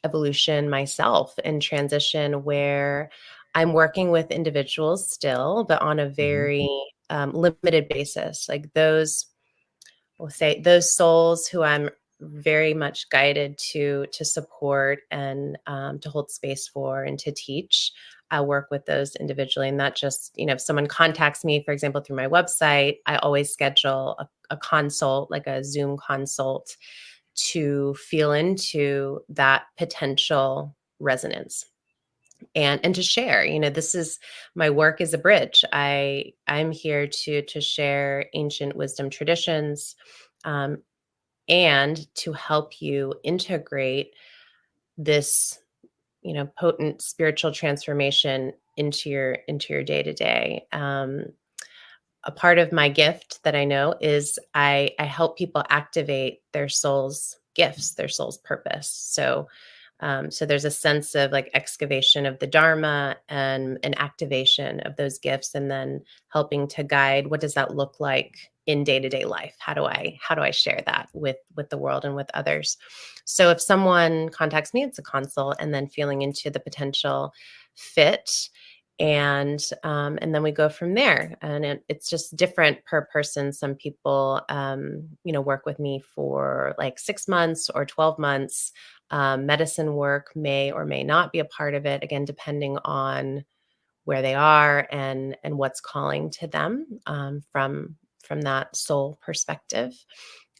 evolution myself, in transition, where I'm working with individuals still, but on a very limited basis. Like we'll say those souls who I'm very much guided to support and to hold space for and to teach. I work with those individually, and not just, if someone contacts me, for example, through my website, I always schedule a consult, like a Zoom consult, to feel into that potential resonance and to share. This is my work is a bridge. I'm here to share ancient wisdom traditions, and to help you integrate this, potent spiritual transformation into your day to day. A part of my gift that I know is I help people activate their soul's gifts, their soul's purpose. So there's a sense of excavation of the Dharma and an activation of those gifts, and then helping to guide what does that look like in day-to-day life? How do I share that with the world and with others? So if someone contacts me, it's a consult, and then feeling into the potential fit. And then we go from there, and it's just different per person. Some people, work with me for 6 months or 12 months. Medicine work may or may not be a part of it, again, depending on where they are and what's calling to them, from that soul perspective.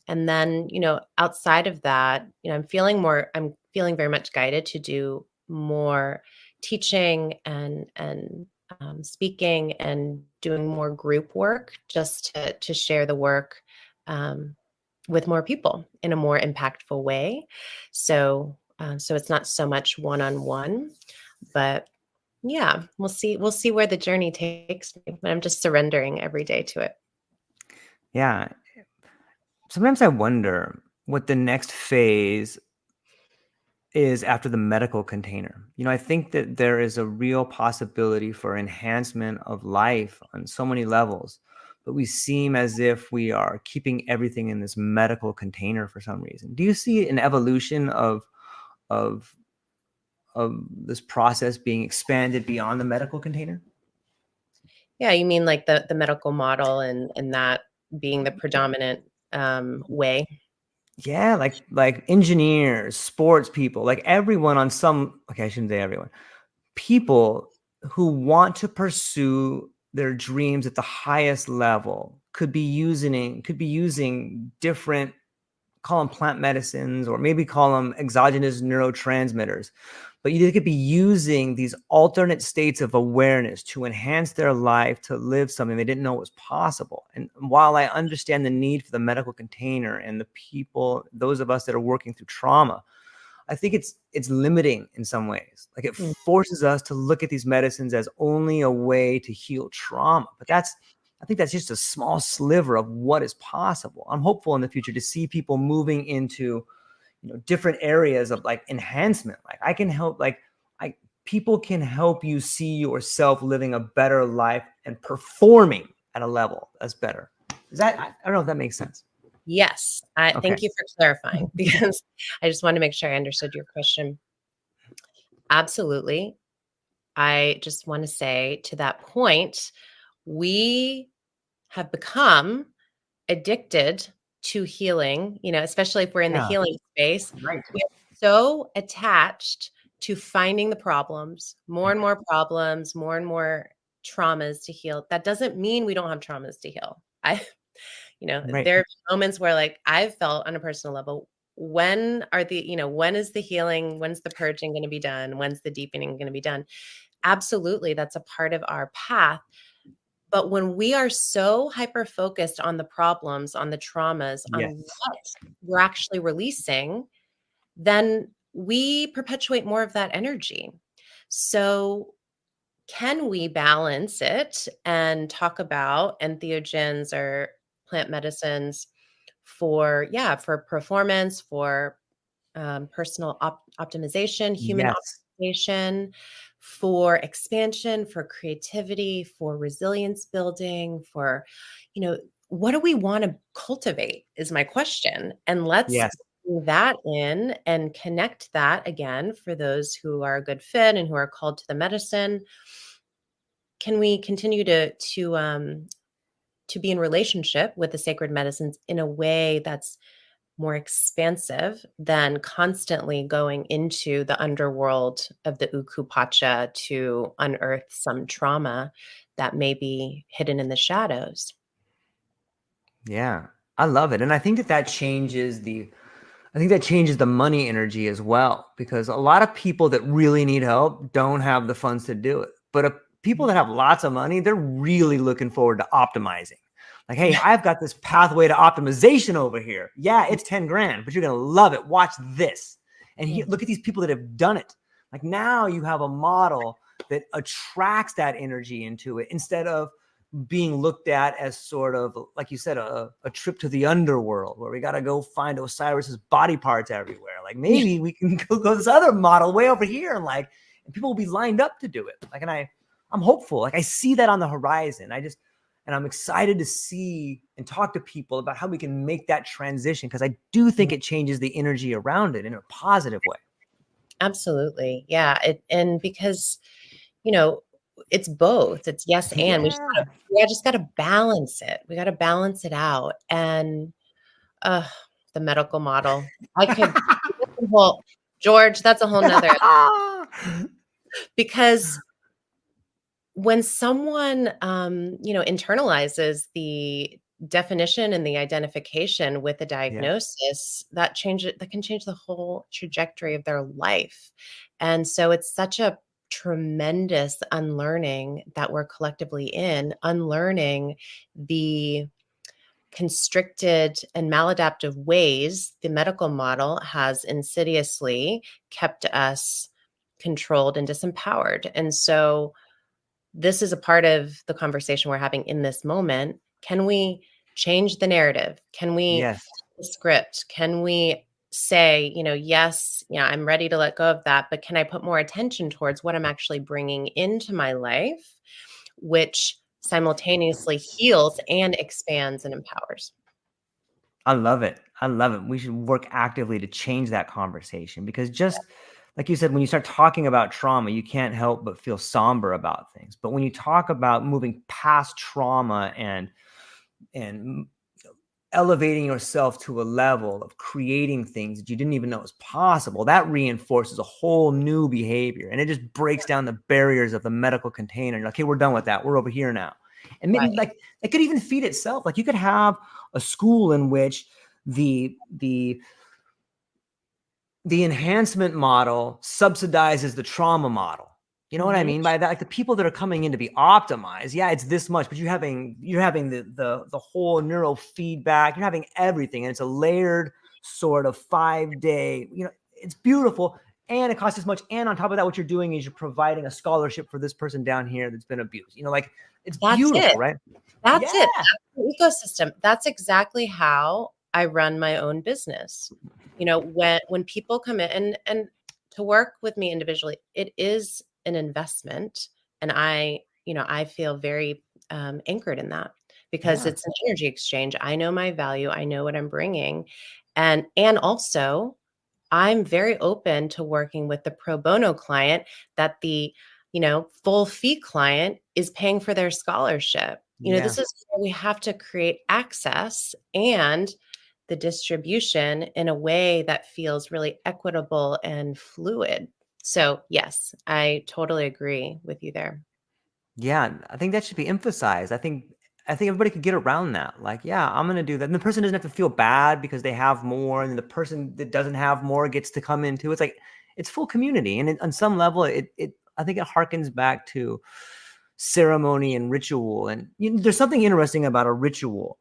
And then, outside of that, I'm feeling very much guided to do more teaching and speaking and doing more group work, just to share the work with more people in a more impactful way. So it's not so much one-on-one, but Yeah, we'll see where the journey takes me, but I'm just surrendering every day to it. Yeah. Sometimes I wonder what the next phase is after the medical container. I think that there is a real possibility for enhancement of life on so many levels, but we seem as if we are keeping everything in this medical container for some reason. Do you see an evolution of this process being expanded beyond the medical container? Yeah, you mean like the medical model and that being the predominant way? Yeah, like engineers, sports people, like everyone on some, okay, I shouldn't say everyone, people who want to pursue their dreams at the highest level could be using different, call them plant medicines, or maybe call them exogenous neurotransmitters, but they could be using these alternate states of awareness to enhance their life, to live something they didn't know was possible. And while I understand the need for the medical container and the people, those of us that are working through trauma, I think it's limiting in some ways. Like, it Mm. forces us to look at these medicines as only a way to heal trauma. But I think that's just a small sliver of what is possible. I'm hopeful in the future to see people moving into, different areas of like enhancement. Like, I can help, like, I people can help you see yourself living a better life and performing at a level that's better. Is that, I don't know if that makes sense. Yes, Okay. thank you for clarifying because I just want to make sure I understood your question. Absolutely. I just want to say to that point, we have become addicted to healing, especially if we're in the Yeah. healing space. Right. We are so attached to finding the problems, more and more problems, more and more traumas to heal. That doesn't mean we don't have traumas to heal. Right. There are moments where like I've felt on a personal level, when is the healing, when's the purging going to be done? When's the deepening going to be done? Absolutely. That's a part of our path. But when we are so hyper focused on the problems, on the traumas, on Yes. what we're actually releasing, then we perpetuate more of that energy. So, can we balance it and talk about entheogens or plant medicines for performance, for personal optimization, human Yes. optimization, for expansion, for creativity, for resilience building, for, you know, what do we want to cultivate is my question. And let's Yes. bring that in and connect that again for those who are a good fit and who are called to the medicine. Can we continue to be in relationship with the sacred medicines in a way that's more expansive than constantly going into the underworld of the Ukupacha to unearth some trauma that may be hidden in the shadows? Yeah. I love it. And I think that changes the money energy as well, because a lot of people that really need help don't have the funds to do it. But people that have lots of money, they're really looking forward to optimizing. Like, hey, I've got this pathway to optimization over here. Yeah, it's 10 grand, but you're going to love it. Watch this. And look at these people that have done it. Like, now you have a model that attracts that energy into it, instead of being looked at as sort of, like you said, a trip to the underworld where we got to go find Osiris's body parts everywhere. Like, Yeah, maybe we can go this other model way over here, and people will be lined up to do it. Like, and I'm hopeful. Like, I see that on the horizon. And I'm excited to see and talk to people about how we can make that transition, because I do think it changes the energy around it in a positive way. absolutely. Yeah. And because, you know, it's both. It's yes and Yeah. we just gotta balance it. We gotta balance it out. And uh the medical model. I could well, George, that's a whole nother because when someone internalizes the definition and the identification with the Yeah. diagnosis, that can change the whole trajectory of their life. And so it's such a tremendous unlearning that we're collectively in, unlearning the constricted and maladaptive ways the medical model has insidiously kept us controlled and disempowered. And so this is a part of the conversation we're having in this moment. Can we change the narrative? Can we flip Yes. the script? Can we say, yes, I'm ready to let go of that, but can I put more attention towards what I'm actually bringing into my life, which simultaneously heals and expands and empowers? I love it. I love it. We should work actively to change that conversation, because just like you said, when you start talking about trauma, you can't help but feel somber about things. But when you talk about moving past trauma and elevating yourself to a level of creating things that you didn't even know was possible, that reinforces a whole new behavior, and it just breaks down the barriers of the medical container. You're like, okay, we're done with that. We're over here now. And maybe Right. like it could even feed itself. Like you could have a school in which the enhancement model subsidizes the trauma model. You know what I Mhm. mean by that? Like the people that are coming in to be optimized, yeah, it's this much, but you're having the whole neural feedback, you're having everything, and it's a layered sort of 5-day, it's beautiful, and it costs as much. And on top of that, what you're doing is you're providing a scholarship for this person down here that's been abused. Like it's That's it. beautiful, right? That's Yeah. it. That's the ecosystem. That's exactly how I run my own business. When people come in and to work with me individually, it is an investment, and I feel very anchored in that, because Yeah. it's an energy exchange. I know my value. I know what I'm bringing, and also I'm very open to working with the pro bono client that the full fee client is paying for their scholarship. Yeah. This is where we have to create access and the distribution in a way that feels really equitable and fluid. So, yes, I totally agree with you there. Yeah, I think that should be emphasized. I think everybody could get around that. Like, yeah, I'm gonna do that. And the person doesn't have to feel bad because they have more, and the person that doesn't have more gets to come in too. It's like it's full community, and on some level, it I think it harkens back to ceremony and ritual. And there's something interesting about a ritual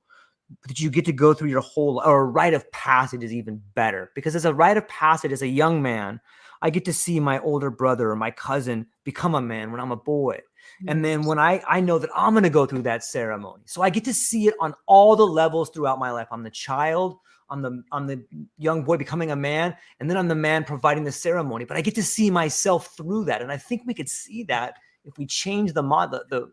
that you get to go through your whole, or a rite of passage is even better, because as a rite of passage, as a young man, I get to see my older brother or my cousin become a man when I'm a boy. And Mm. then when I know that I'm going to go through that ceremony, so I get to see it on all the levels throughout my life. I'm the child, I'm the young boy becoming a man, and then I'm the man providing the ceremony. But I get to see myself through that, and I think we could see that if we change the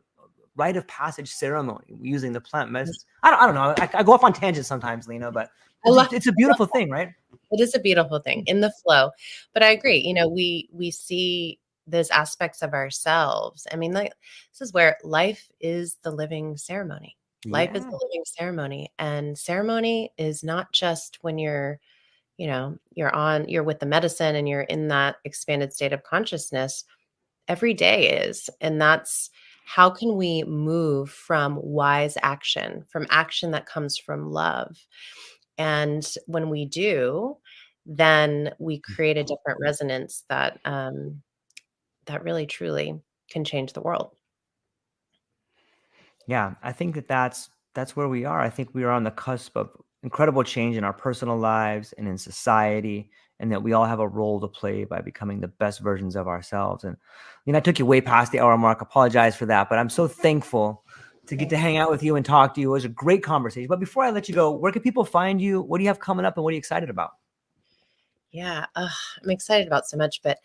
rite of passage ceremony using the plant medicines. I don't know. I go off on tangents sometimes, Lena, but I love it's a beautiful thing, right? It is a beautiful thing in the flow. But I agree, we see those aspects of ourselves. I mean, like, this is where life is the living ceremony. Life is Yeah. the living ceremony. And ceremony is not just when you're with the medicine and you're in that expanded state of consciousness. Every day is. And that's how can we move from wise action, from action that comes from love. And when we do, then we create a different resonance that really truly can change the world. Yeah, I think that's where we are. I think we are on the cusp of incredible change in our personal lives and in society, and that we all have a role to play by becoming the best versions of ourselves. And I took you way past the hour mark. Apologize for that, but I'm so thankful to get to hang out with you and talk to you. It was a great conversation. But before I let you go, where can people find you? What do you have coming up, and what are you excited about? Yeah, I'm excited about so much, but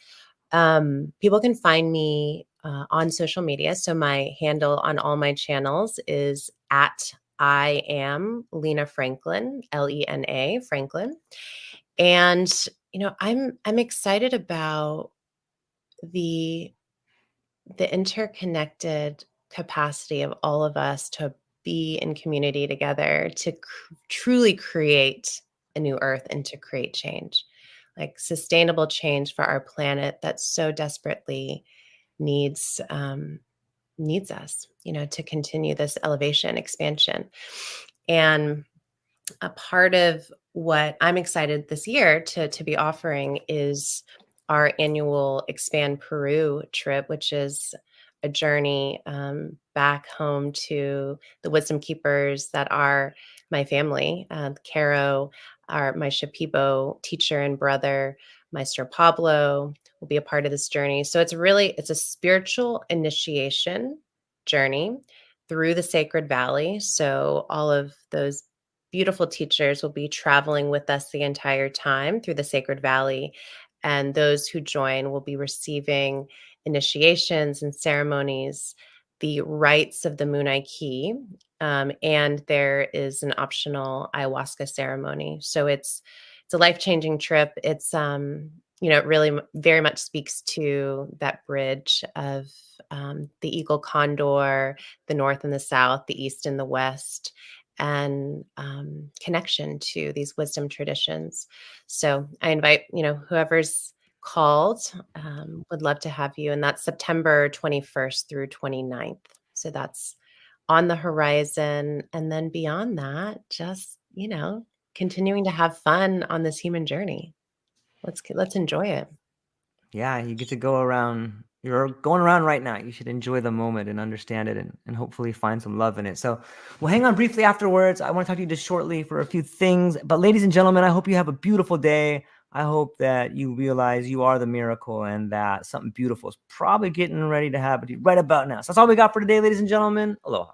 people can find me on social media. So my handle on all my channels is at I am Lena Franklin, Lena Franklin. And I'm excited about the interconnected capacity of all of us to be in community together to truly create a new earth and to create change, like sustainable change for our planet that so desperately needs needs us, to continue this elevation, expansion. And a part of what I'm excited this year to be offering is our annual Expand Peru trip, which is a journey back home to the wisdom keepers that are my family. Caro, my Shipibo teacher and brother, Maestro Pablo will be a part of this journey. So it's a spiritual initiation journey through the Sacred Valley. So all of those beautiful teachers will be traveling with us the entire time through the Sacred Valley. And those who join will be receiving initiations and ceremonies, the rites of the Munai Ki, and there is an optional ayahuasca ceremony. So it's a life-changing trip. It's it really very much speaks to that bridge of the eagle condor, the north and the south, the east and the west, and connection to these wisdom traditions. So I invite whoever's called, would love to have you, and that's September 21st through 29th. So that's on the horizon, and then beyond that, just continuing to have fun on this human journey. Let's enjoy it. Yeah, you get to go around. You're going around right now. You should enjoy the moment and understand it, and hopefully find some love in it. So we'll hang on briefly afterwards. I want to talk to you just shortly for a few things. But ladies and gentlemen, I hope you have a beautiful day. I hope that you realize you are the miracle and that something beautiful is probably getting ready to happen to you right about now. So that's all we got for today, ladies and gentlemen. Aloha.